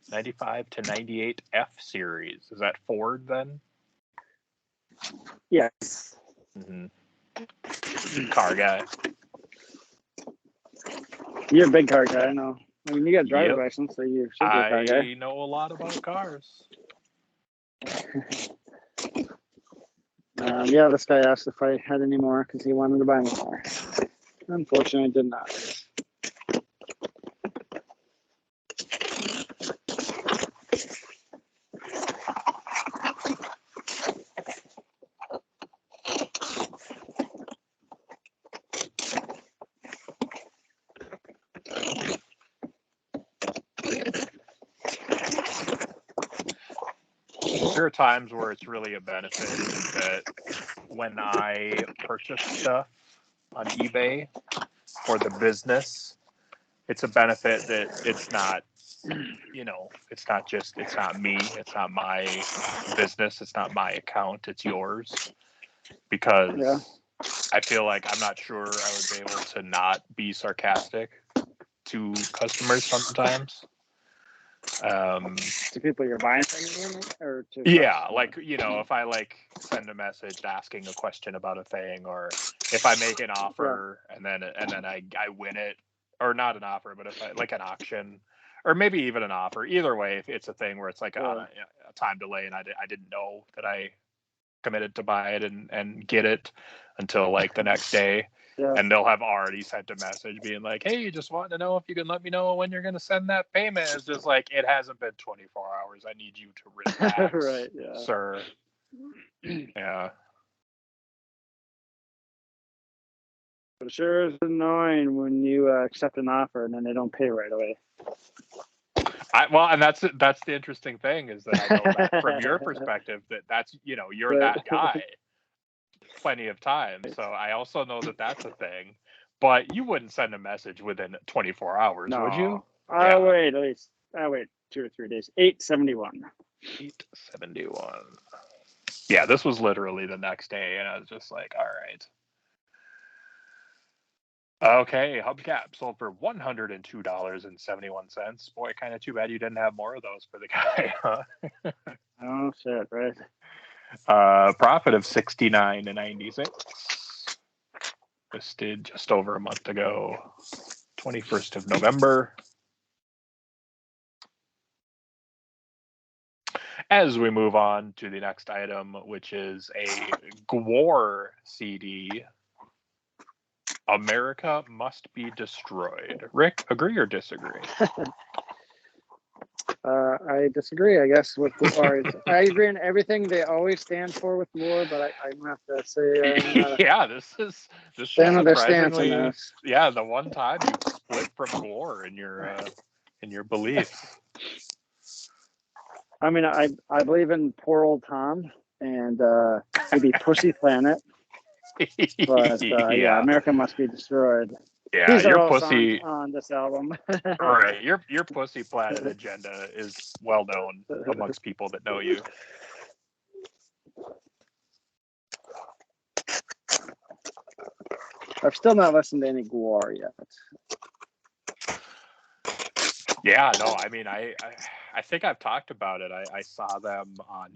'95 to '98 F series. Is that Ford then? Yes. Mm-hmm. Car guy. You're a big car guy, I know. I mean, you got a driver's license, so you should be a car guy. I know a lot about cars. Yeah, this guy asked if I had any more because he wanted to buy more. Unfortunately, I did not. There are times where it's really a benefit that when I purchase stuff on eBay for the business, it's a benefit that it's not, it's not me, it's not my business, it's not my account, it's yours. Because I feel like I'm not sure I would be able to not be sarcastic to customers sometimes. To people you're buying things or to like if I like send a message asking a question about a thing, or if I make an offer and then I win it, or not an offer, but if I like an auction, or maybe even an offer, either way, if it's a thing where it's like a time delay and I didn't know that I committed to buy it and get it until like the next day. And they'll have already sent a message being like, hey, just want to know if you can let me know when you're going to send that payment. It's just like, it hasn't been 24 hours. I need you to relax, right, sir. Yeah. It sure is annoying when you accept an offer and then they don't pay right away. And that's the interesting thing is that I know that from your perspective that's you're that guy plenty of time. So I also know that that's a thing. But you wouldn't send a message within 24 hours, would you? Wait, at least. Wait, 2 or 3 days. 871. 871. Yeah, this was literally the next day, and I was just like, all right. Okay, hubcap sold for $102.71. Boy, kind of too bad you didn't have more of those for the guy, huh? Oh shit, right. Profit of $69.96. Listed just over a month ago, 21st of November. As we move on to the next item, which is a Gwar CD. America Must Be Destroyed. Rick, agree or disagree? I disagree, I guess, with War. I agree in everything they always stand for with War, but I'm gonna have to say yeah, this is stand on their stance on surprisingly, this. yeah, the one time you split from Gwar in your beliefs. I mean, I believe in poor old Tom and maybe Pussy Planet, but yeah, America Must Be Destroyed. Yeah, these are your all pussy songs on this album. right. Your Pussy Planet agenda is well known amongst people that know you. I've still not listened to any Gwar yet. Yeah, no, I mean, I think I've talked about it. I saw them on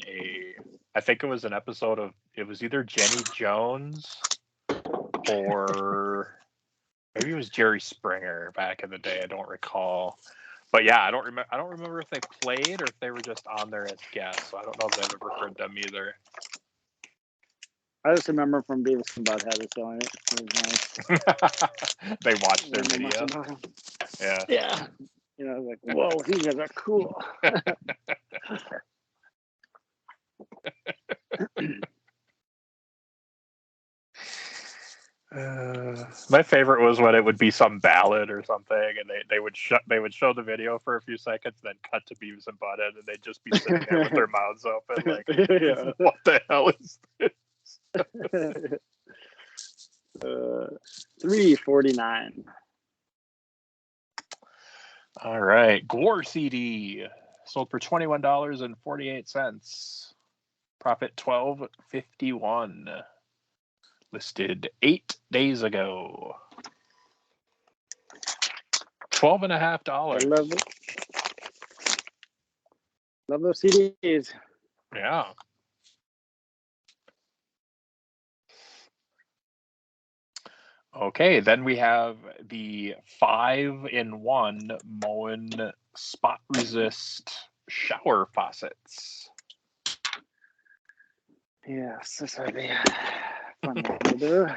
I think it was an episode of, it was either Jenny Jones or maybe it was Jerry Springer back in the day. I don't recall. But yeah, I don't remember if they played or if they were just on there as guests. So I don't know if I've ever heard them either. I just remember from Beavis and Butthead was selling it. It was nice. They watched their video. Yeah. Yeah. You know, I was like, whoa, these guys are cool. My favorite was when it would be some ballad or something, and they would show the video for a few seconds, then cut to Beavis and Butthead, and they'd just be sitting there with their mouths open, like, yeah. What the hell is this? 349. All right, Gwar CD sold for $21.48. Profit $12.51. Listed 8 days ago. $12.50. I love it. Love those CDs. Yeah. Okay, then we have the 5-in-1 Moen Spot Resist shower faucets. Yes, this would be fun to do.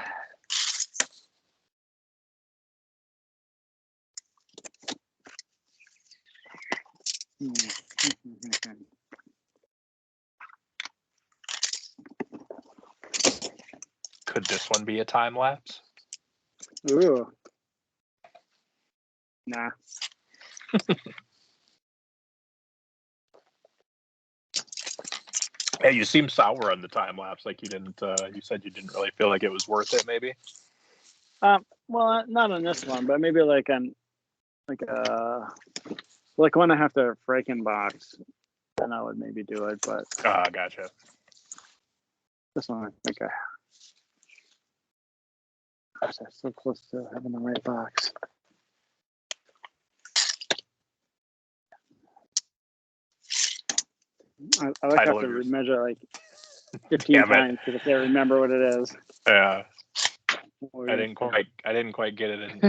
Could this one be a time lapse? Ooh. Nah. Hey, you seem sour on the time lapse. Like you didn't. You said you didn't really feel like it was worth it. Maybe. Well, not on this one, but maybe like on like when I have to Frankenbox, then I would maybe do it. But gotcha. This one, I think I'm so close to having the right box. I like have to measure like 15 times because I can't remember what it is. Yeah. I didn't quite get it in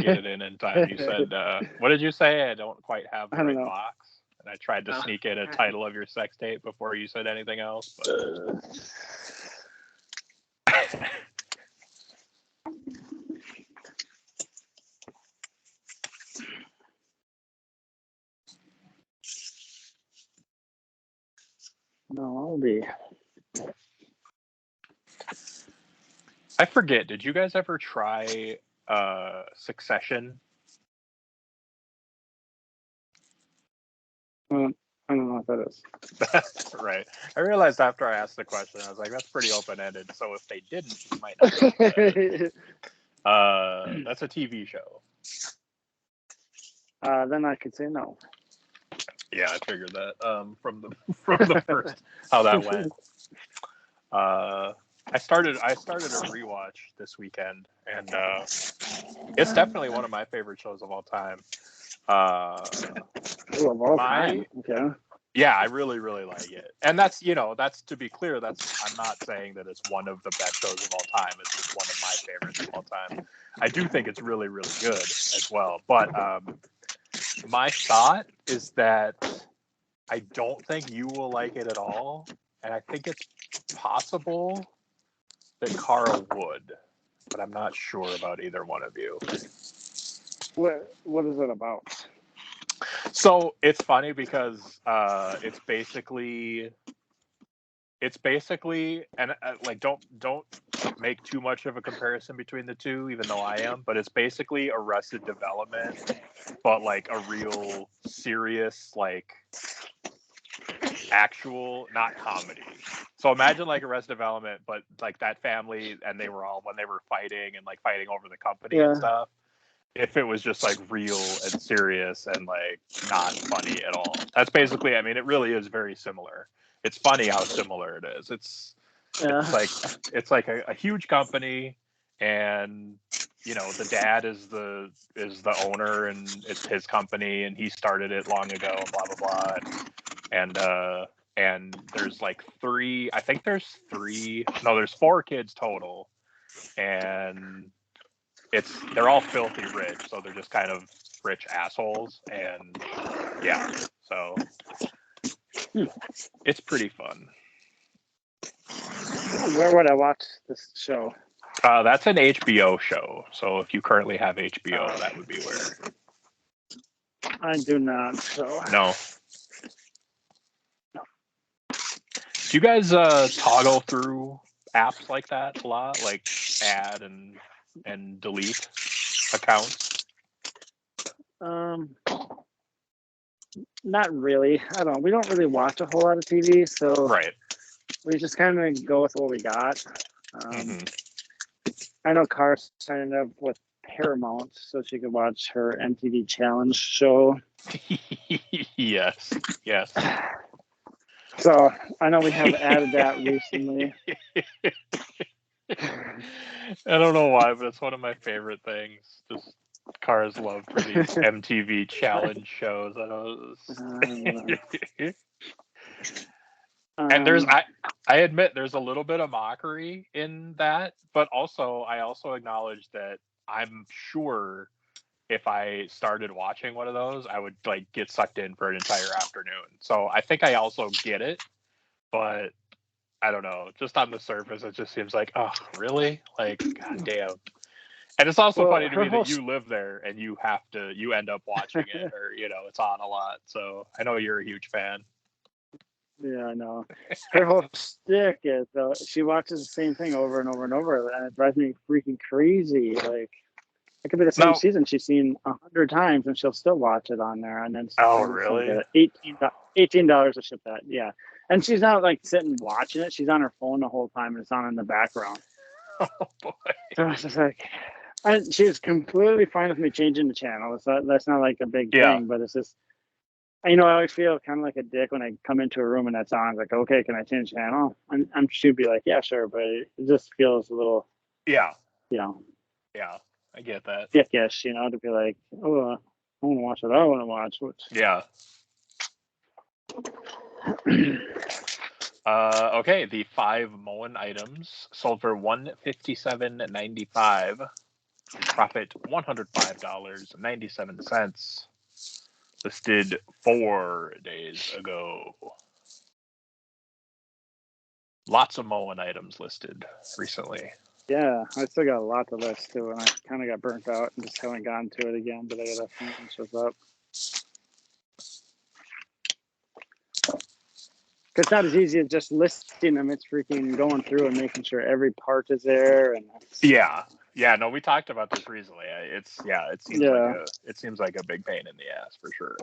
time. You said, what did you say? I don't quite have the right box. And I tried to sneak in a title of your sex tape before you said anything else. But... No, I'll be. I forget. Did you guys ever try Succession? I don't know what that is. That's right. I realized after I asked the question, I was like, that's pretty open-ended. So if they didn't, you might not know that. That's a TV show. then I could say no. Yeah, I figured that from the first how that went. I started a rewatch this weekend, and it's definitely one of my favorite shows of all time. Time. Okay. Yeah, I really like it, and that's to be clear, I'm not saying that it's one of the best shows of all time. It's just one of my favorites of all time. I do think it's really good as well, but my thought is that I don't think you will like it at all, and I think it's possible that Carl would, but I'm not sure about either one of you. What is it about? So it's funny because it's basically, and like don't make too much of a comparison between the two, even though I am, but it's basically Arrested Development, but like a real serious, like actual, not comedy. So imagine like Arrested Development, but like that family, and they were all, when they were fighting and like fighting over the company and stuff, if it was just like real and serious and like not funny at all. That's basically, I mean, it really is very similar. It's funny how similar it is. It's like a huge company, and the dad is the owner, and it's his company, and he started it long ago, and blah blah blah. And there's like there's 4 kids total, and they're all filthy rich, so they're just kind of rich assholes, and yeah, so it's pretty fun. Where would I watch this show? That's an HBO show, so if you currently have HBO, that would be where. I do not. So No. Do you guys toggle through apps like that a lot, like add and delete accounts? Not really. I don't. We don't really watch a whole lot of TV, so Right. we just kind of go with what we got. I know Car signed up with Paramount so she could watch her MTV Challenge show. Yes. So I know we have added that recently. I don't know why, but it's one of my favorite things. Just Car's love for these MTV Challenge shows. I know. And I admit there's a little bit of mockery in that, but also I acknowledge that I'm sure if I started watching one of those, I would like get sucked in for an entire afternoon. So I think I also get it, but I don't know. Just on the surface, it just seems like, oh, really? Like, god damn. And it's also funny to me that you live there and you end up watching it, or it's on a lot. So I know you're a huge fan. Yeah, I know. Her whole shtick is she watches the same thing over and over and over, and it drives me freaking crazy. Like, it could be the same season she's seen 100 times, and she'll still watch it on there. And then really? $18 to ship that. Yeah, and she's not like sitting watching it. She's on her phone the whole time, and it's on in the background. Oh boy! So it's just like, she's completely fine with me changing the channel. That's not like a big thing, but it's just. I always feel kind of like a dick when I come into a room and that's on. It's like, okay, can I change channel? She'd be like, yeah, sure, but it just feels a little, yeah, I get that. Dickish, to be like, oh, I want to watch what I want to watch. Yeah. Okay, the 5 Moen items sold for $157.95. Profit $105.97. Listed 4 days ago. Lots of Moen items listed recently. Yeah, I still got a lot to list too, and I kind of got burnt out and just haven't gotten to it again, but I gotta finish this up. It's not as easy as just listing them. It's freaking going through and making sure every part is there. And yeah, no, we talked about this recently. It seems like a big pain in the ass for sure.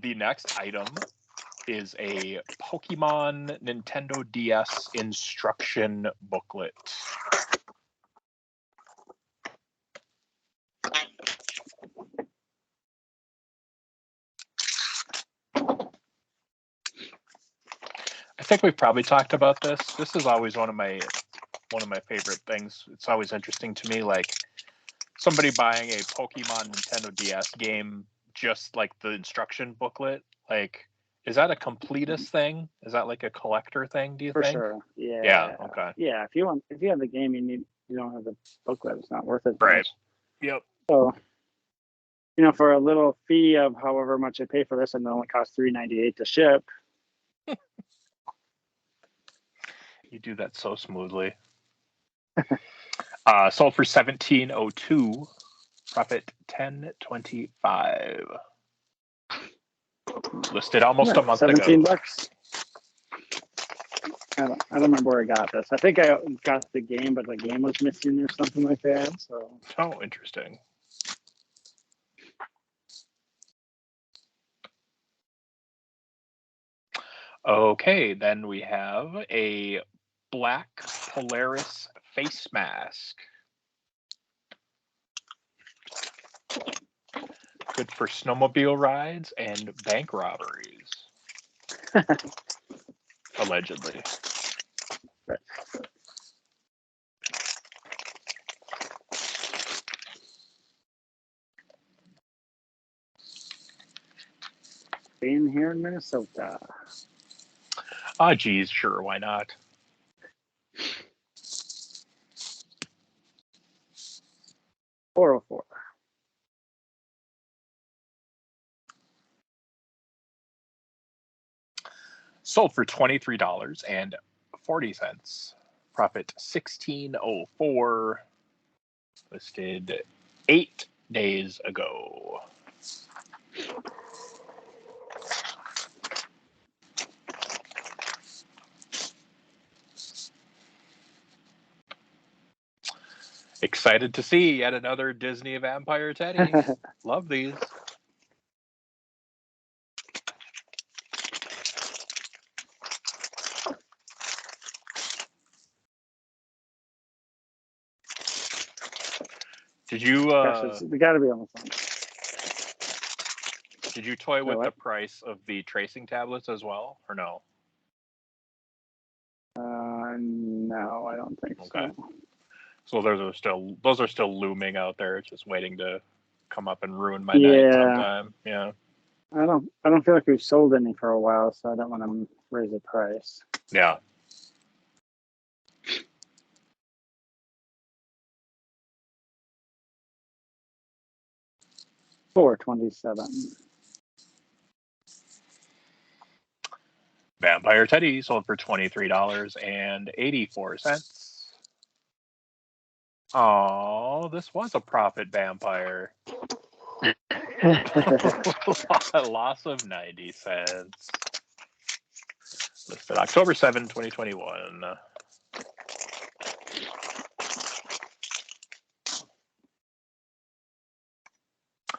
The next item is a Pokemon Nintendo DS instruction booklet. think we've probably talked about this. This is always one of my favorite things. It's always interesting to me, like somebody buying a Pokemon Nintendo DS game, just like the instruction booklet. Like, is that a completist thing? Is that like a collector thing? Do you For think? sure. Yeah. Yeah. Okay. Yeah. If you have the game, you don't have the booklet. It's not worth it. Right. Much. Yep. So, for a little fee of however much I pay for this, and it only costs $3.98 to ship. You do that so smoothly. Sold for $17.02. Profit $10.25. Listed almost a month ago. $17. I don't remember where I got this. I think I got the game, but the game was missing or something like that. So. Oh, interesting. Okay, then we have a black Polaris face mask. Good for snowmobile rides and bank robberies. Allegedly. Right. Being here in Minnesota. Ah, geez, sure, why not? $404. Sold for $23.40. Profit $16.04. Listed 8 days ago. Excited to see yet another Disney Vampire Teddy. Love these. Did you We got to be on the phone. Did you toy with what? the price of the tracing tablets as well, or no? No, I don't think Okay. so. So those are still looming out there, just waiting to come up and ruin my night sometime. Yeah. I don't feel like we've sold any for a while, so I don't want to raise the price. Yeah. $427. Vampire Teddy sold for $23.84. Oh, this was a profit vampire. Loss of 90 cents. Listed October 7, 2021.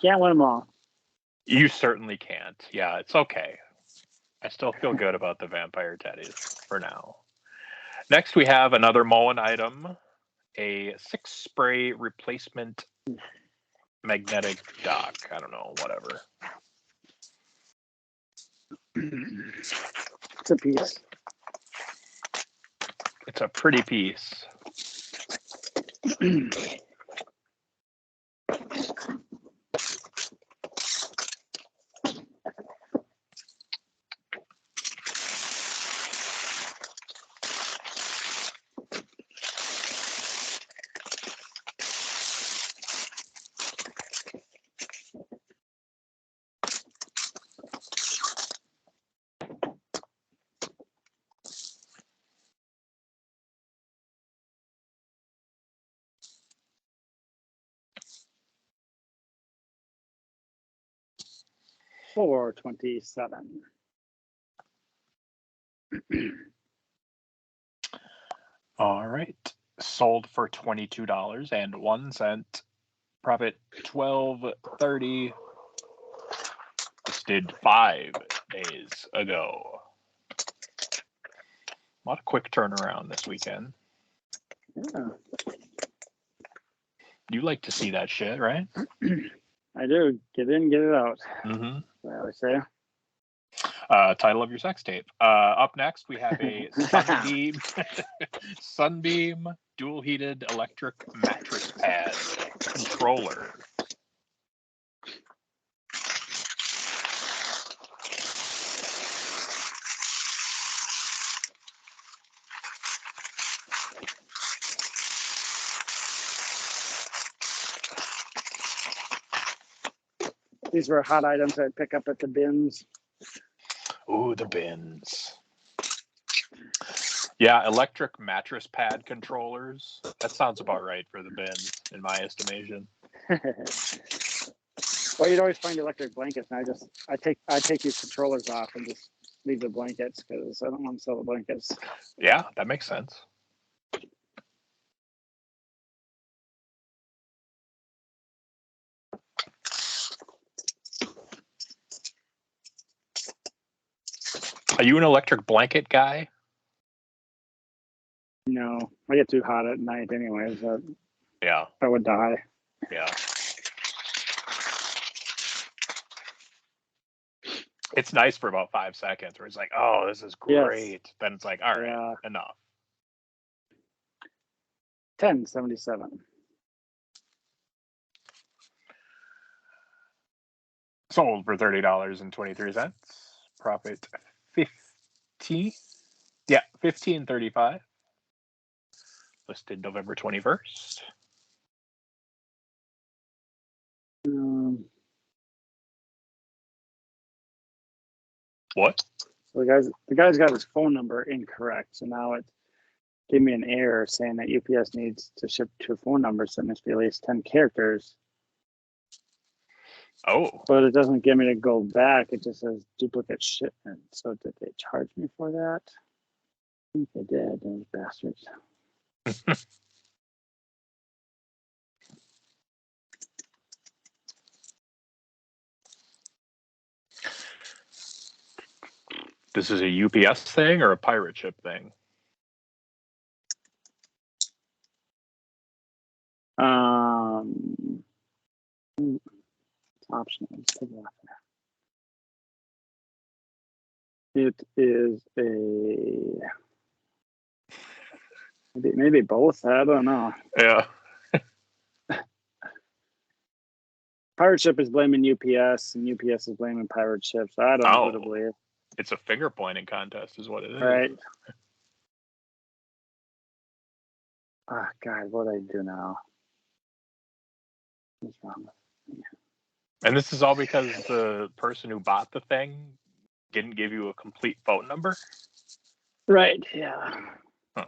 Can't win them all. You certainly can't. Yeah, it's okay. I still feel good about the Vampire Teddies for now. Next, we have another Moen item, a 6-spray replacement magnetic dock. I don't know, whatever. It's a piece. It's a pretty piece. $427. All right. Sold for $22.01. Profit $12.30. Listed 5 days ago. A lot of quick turnaround this weekend. Yeah. You like to see that shit, right? I do. Get in, get it out. Mm-hmm. I always say. Title of your sex tape. Up next, we have a Sunbeam dual heated electric mattress pad controller. These were hot items I'd pick up at the bins. Ooh, the bins. Yeah, electric mattress pad controllers. That sounds about right for the bins, in my estimation. Well, you'd always find electric blankets, and I take these controllers off and just leave the blankets because I don't want to sell the blankets. Yeah, that makes sense. Are you an electric blanket guy? No, I get too hot at night anyways. Yeah. I would die. Yeah. It's nice for about 5 seconds where it's like, oh, this is great. Yes. Then it's like, all right, enough. 1077. Sold for $30.23. Profit 50. Yeah, $15.35. Listed November 21st. What? So the guy's got his phone number incorrect. So now it gave me an error saying that UPS needs to ship to a phone number, so it must be at least 10 characters. Oh. But it doesn't get me to go back. It just says duplicate shipment. So did they charge me for that? I think they did, those bastards. This is a UPS thing or a pirate ship thing? It's optional. Let's take it off there. It is maybe both. I don't know. Yeah. Pirate ship is blaming UPS, and UPS is blaming pirate ship. So I don't know who to believe. It's a finger pointing contest, is what it is. Right. Oh God, what do I do now? What's wrong with me? And this is all because the person who bought the thing didn't give you a complete phone number? Right, yeah. Huh.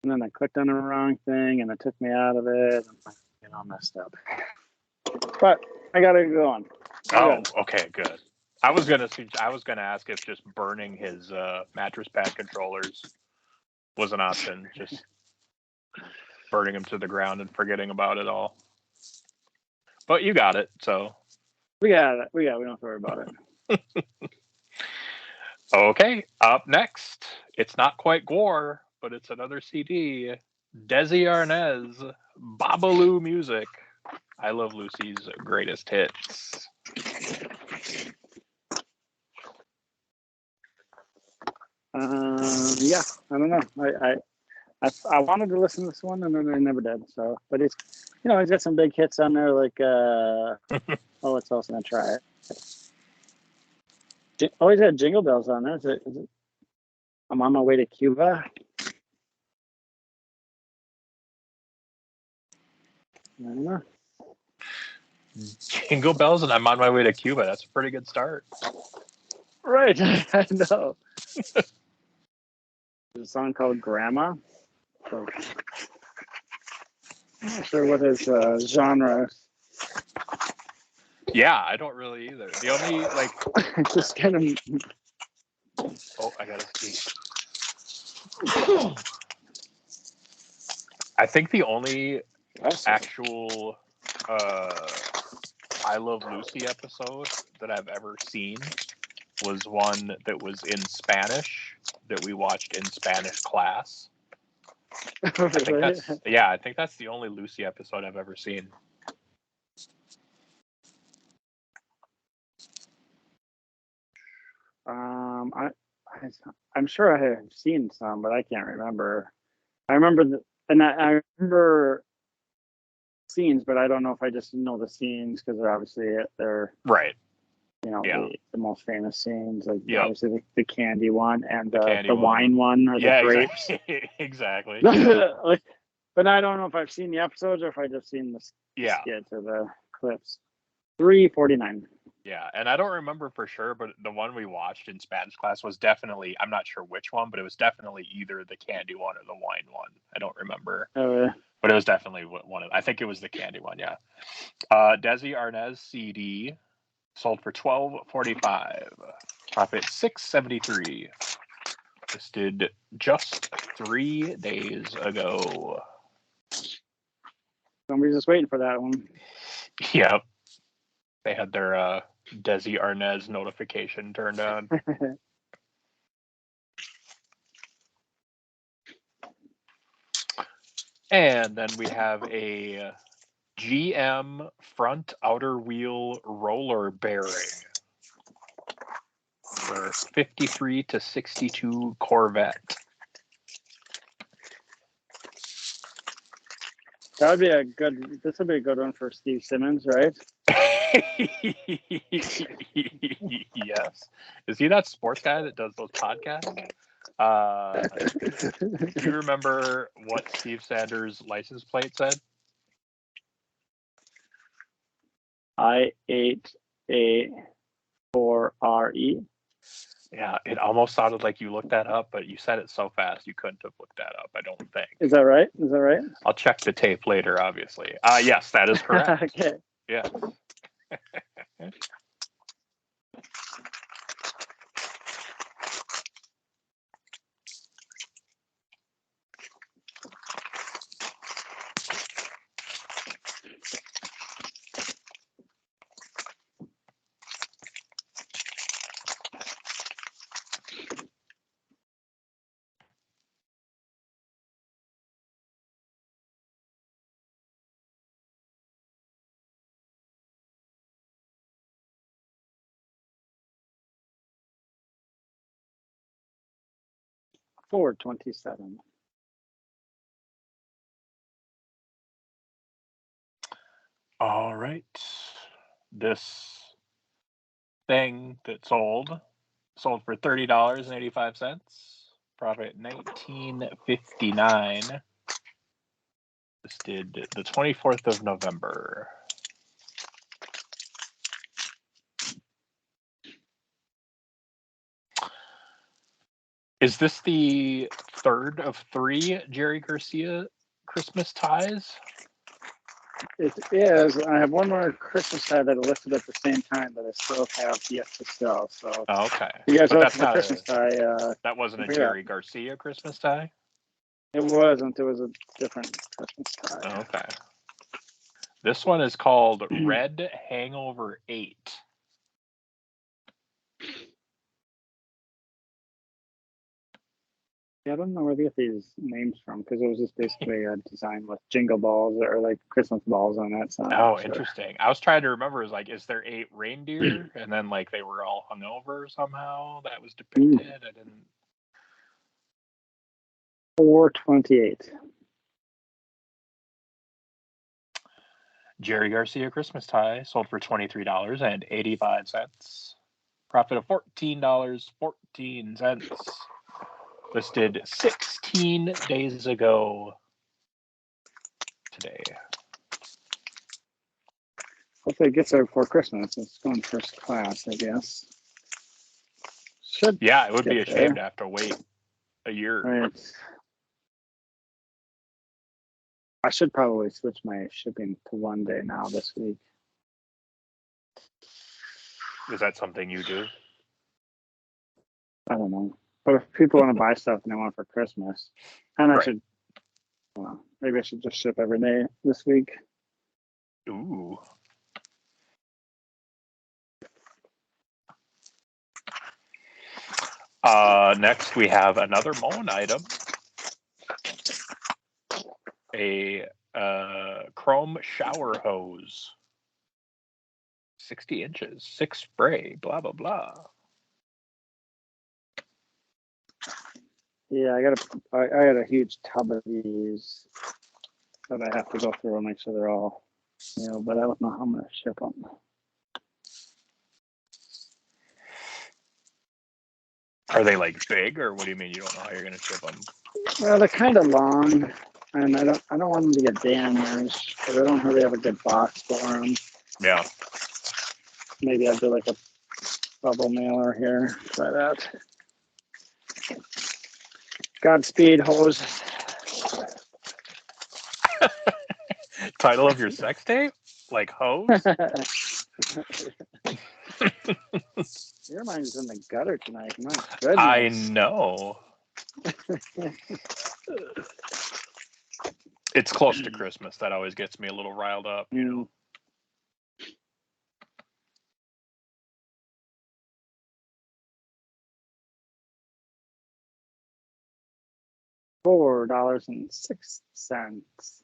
And then I clicked on the wrong thing, and it took me out of it. I'm all messed up. But I got it going. Okay, good. I was gonna ask if just burning his mattress pad controllers was an option. Just burning them to the ground and forgetting about it all. But you got it, so we got it. We don't have to worry about it. Okay, up next, it's not quite Gore, but it's another CD. Desi Arnaz, Babalu Music. I Love Lucy's greatest hits. Yeah, I don't know. I wanted to listen to this one, and then I never did. So, but it's, he's got some big hits on there, like what's else gonna try it? He's had Jingle Bells on there. Is it? I'm on my way to Cuba. I don't know. Jingle Bells, and I'm on my way to Cuba. That's a pretty good start. Right, I know. There's a song called Grandma. So, I'm not sure what his genre is. Yeah, I don't really either. The only, just kind of... Oh, I gotta see. I think the only actual I Love Lucy episode that I've ever seen was one that was in Spanish that we watched in Spanish class. I think that's the only Lucy episode I've ever seen. I'm sure I have seen some, but I can't remember. I remember I remember scenes, but I don't know if I just know the scenes because they're right. The most famous scenes, like obviously the candy one and the one. Wine one or the grapes. Exactly. But I don't know if I've seen the episodes or if I just seen the skits or the clips. 349. Yeah, and I don't remember for sure, but the one we watched in Spanish class was definitely, I'm not sure which one, but it was definitely either the candy one or the wine one. I don't remember. But it was definitely one of, I think it was the candy one, yeah. Desi Arnaz CD sold for $12.45. Profit $6.73. Listed just 3 days ago. Somebody's just waiting for that one. Yep. They had their Desi Arnaz notification turned on. And then we have a GM front outer wheel roller bearing for 53 to 62 Corvette. This would be a good one for Steve Simmons, right? Yes. Is he that sports guy that does those podcasts? Do you remember what Steve Sanders' license plate said? I-8-A-4-R-E. Yeah, it almost sounded like you looked that up, but you said it so fast you couldn't have looked that up, I don't think. Is that right? I'll check the tape later, obviously. Yes, that is correct. Okay. Yeah. $4.27. All right. This thing that sold for $30.85. Profit $19.59. This did the 24th of November. Is this the third of 3 Jerry Garcia Christmas ties? It is. I have one more Christmas tie that I listed at the same time that I still have yet to sell. So, okay. You guys but are that's looking for not Christmas tie. that wasn't a Jerry Garcia Christmas tie? It wasn't. It was a different Christmas tie. Okay. This one is called Red Hangover 8. Yeah, I don't know where they get these names from because it was just basically a design with jingle balls or like Christmas balls on it. So Interesting. I was trying to remember, is there 8 reindeer? And then like they were all hungover somehow? That was depicted. I didn't. 428. Jerry Garcia Christmas tie sold for $23.85. Profit of $14.14. Listed 16 days ago today. Hopefully it gets there before Christmas. It's going first class, I guess. It would be a shame to have to wait a year. Right. I should probably switch my shipping to 1 day now this week. Is that something you do? I don't know. But if people want to buy stuff and they want it for Christmas, and maybe I should just ship every day this week. Ooh. Next, we have another Moen item. a chrome shower hose, 60 inches, 6 spray, blah blah blah. Yeah, I got a huge tub of these that I have to go through and make sure they're all, but I don't know how I'm gonna ship them. Are they like big, or what do you mean you don't know how you're gonna ship them? Well, they're kind of long, and I don't want them to get damaged, but I don't really have a good box for them. Yeah. Maybe I'll do like a bubble mailer here. Try that. Godspeed, hose. Title of your sex tape? Like hose? Your mind's in the gutter tonight. My goodness. I know. It's close to Christmas. That always gets me a little riled up, you know. $4.06.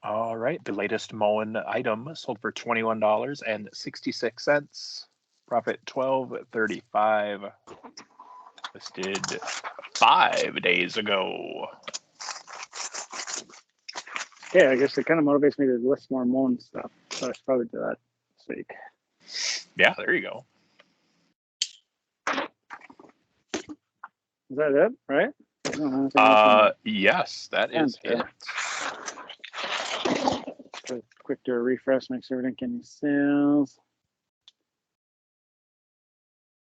All right. The latest Moen item sold for $21.66. Profit $12.35. Listed 5 days ago. Yeah, I guess it kind of motivates me to list more Moen stuff. So I should probably do that this week. Yeah, there you go. Is that it? Right? Yes, that is it. Quick do a refresh, make sure we didn't get any sales.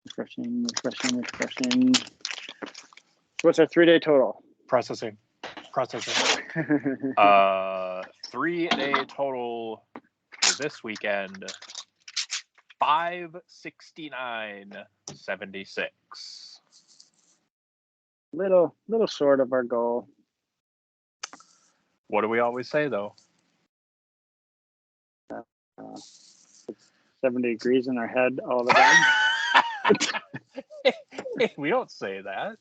Refreshing. What's our 3-day total? Processing. 3-day total for this weekend, 569.76. Little short of our goal. What do we always say though? 70 degrees in our head all the time. We don't say that.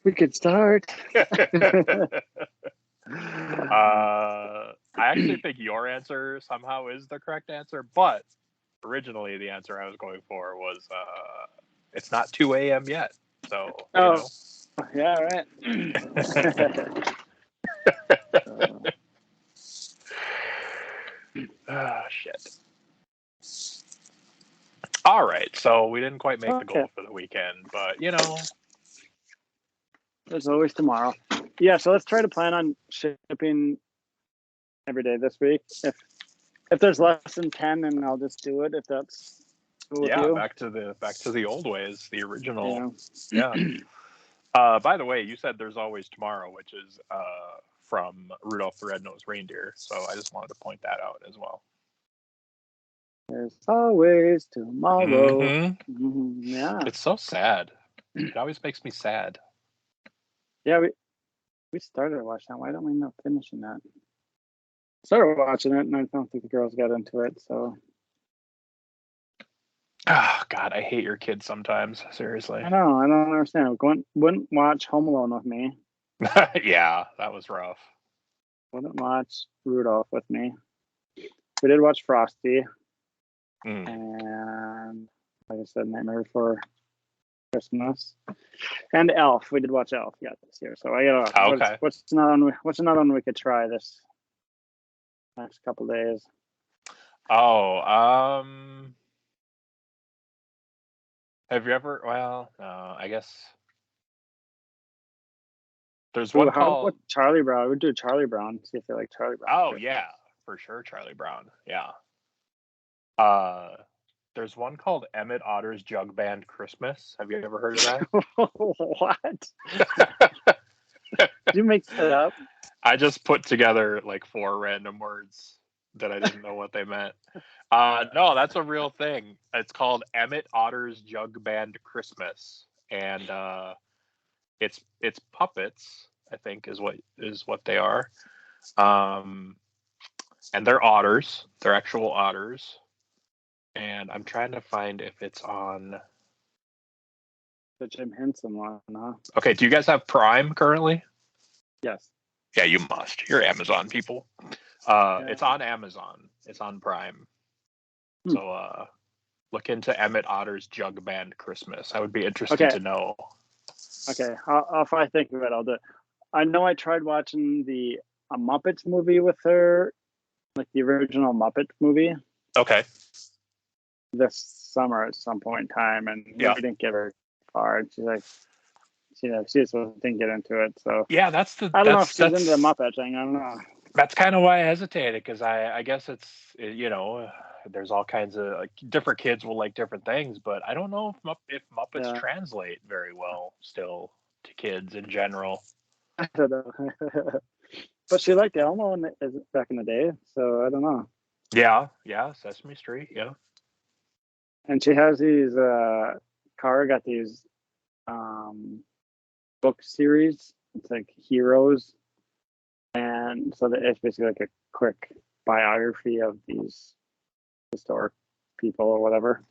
We could start. I actually think your answer somehow is the correct answer, but originally the answer I was going for was it's not 2 a.m. yet. So, yeah, right. Shit. All right, so we didn't quite make the goal for the weekend, but there's always tomorrow. Yeah, so let's try to plan on shipping every day this week. If there's less than 10, then I'll just do it. If that's cool with you. back to the old ways, the original. Yeah. By the way, you said there's always tomorrow, which is from Rudolph the Red-Nosed Reindeer. So I just wanted to point that out as well. There's always tomorrow. Mm-hmm. Yeah. It's so sad. It always makes me sad. Yeah, we started watching that. Why don't we end up finishing that? Started watching it, and I don't think the girls got into it. So. Oh, God, I hate your kids sometimes. Seriously. I know. I don't understand. Wouldn't watch Home Alone with me. Yeah, that was rough. Wouldn't watch Rudolph with me. We did watch Frosty. And like I said, Nightmare Before Christmas. And Elf. We did watch Elf this year. So I got okay. What's another one we could try this next couple days? Have you ever? Well, no, I guess there's one called Charlie Brown. We'd do Charlie Brown. See if they like Charlie Brown. Oh yeah, for sure, Charlie Brown. Yeah. There's one called Emmett Otter's Jug Band Christmas. Have you ever heard of that? What? Did you make that up? I just put together like 4 random words that I didn't know what they meant. No, that's a real thing. It's called Emmett Otter's Jug Band Christmas, and it's puppets. I think is what they are, and they're otters. They're actual otters, and I'm trying to find if it's on the Jim Henson one. Huh? Okay, do you guys have Prime currently? Yes. Yeah, you must. You're Amazon people. Yeah. It's on Amazon. It's on Prime. Hmm. So look into Emmett Otter's Jug Band Christmas. I would be interested to know. Okay. If I think of it, I'll do it. I know I tried watching a Muppets movie with her, like the original Muppet movie, Okay. this summer at some point in time, and we didn't get very far. And she's like, she just didn't get into it. So yeah, I don't know if she's into the Muppet thing. I don't know. That's kind of why I hesitated, because I guess it's, there's all kinds of different kids will like different things, but I don't know if Muppets translate very well still to kids in general. I don't know. But she liked Elmo back in the day, so I don't know. Yeah, Sesame Street, yeah. And she has these Cara got these book series. It's like Heroes, and so it's basically like a quick biography of these historic people or whatever.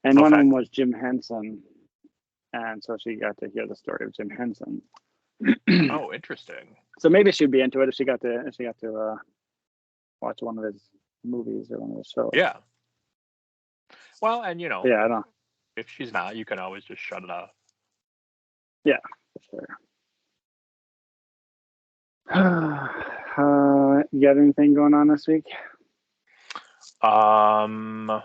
And one of them was Jim Henson, and so she got to hear the story of Jim Henson. Oh, interesting. So maybe she'd be into it if she got to watch one of his movies or one of his shows. Yeah. Well, and yeah, I don't know. If she's not, you can always just shut it off. Yeah, for sure. You got anything going on this week? No,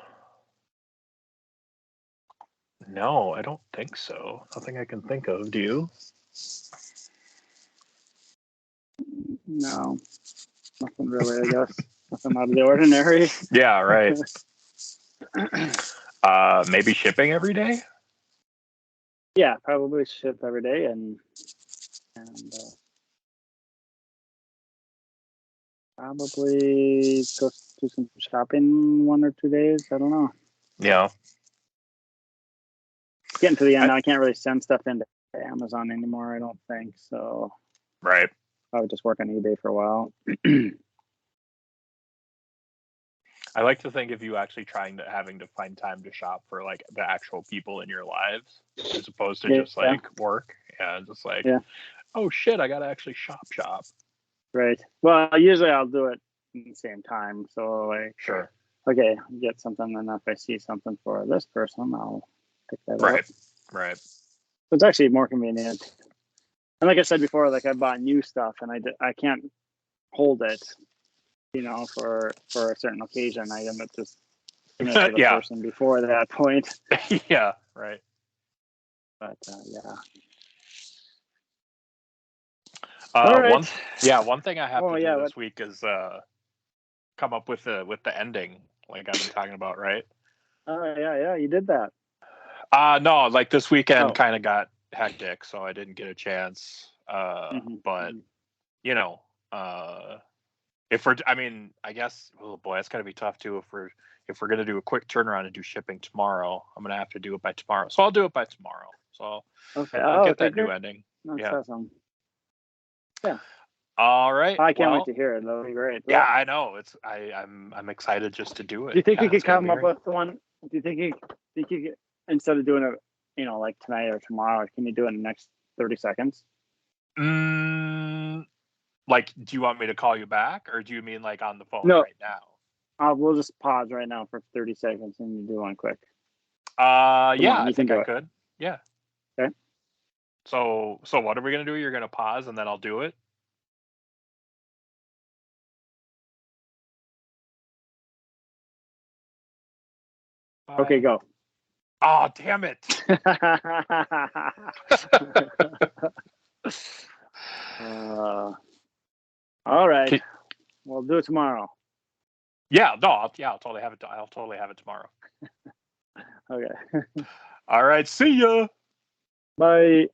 I don't think so. Nothing I can think of. Do you? No, nothing really, I guess. Nothing out of the ordinary. Yeah, right. Maybe shipping every day? Yeah, probably ship every day and probably go do some shopping 1 or 2 days. I don't know. Yeah. Getting to the end now, I can't really send stuff into Amazon anymore, I don't think. So right. I would just work on eBay for a while. I like to think of you actually having to find time to shop for like the actual people in your lives, as opposed to just like work. Yeah, just like, oh shit, I gotta actually shop. Right. Well, usually I'll do it at the same time. So like, sure. Okay, get something, and if I see something for this person, I'll pick that up. Right. So it's actually more convenient. And like I said before, like I bought new stuff, and I can't hold it, for a certain occasion. I end up just giving it to the person before that point. Yeah, right. But yeah. All right. One thing I have to do this week is come up with the ending, like I've been talking about, right? Oh yeah, you did that. No, like this weekend kind of got hectic, so I didn't get a chance. But if I guess, oh boy, it's gonna be tough too if we're gonna do a quick turnaround and do shipping tomorrow. I'm gonna have to do it by tomorrow, so I'll do it by tomorrow. So I'll get that new ending. That's awesome. Yeah. All right. I can't wait to hear it. That'll be great. Yeah, I know. I'm excited just to do it. Do you think you could come up with one? Do you think you could, instead of doing it, like tonight or tomorrow, can you do it in the next 30 seconds? Like, do you want me to call you back, or do you mean like on the phone right now? We'll just pause right now for 30 seconds and you do one quick. Yeah, I think I could. Yeah. Okay. So what are we gonna do? You're gonna pause and then I'll do it. Okay, go. Oh, damn it. All right. We'll do it tomorrow. Yeah, no, I'll totally have it. I'll totally have it tomorrow. Okay. All right. See ya. Bye.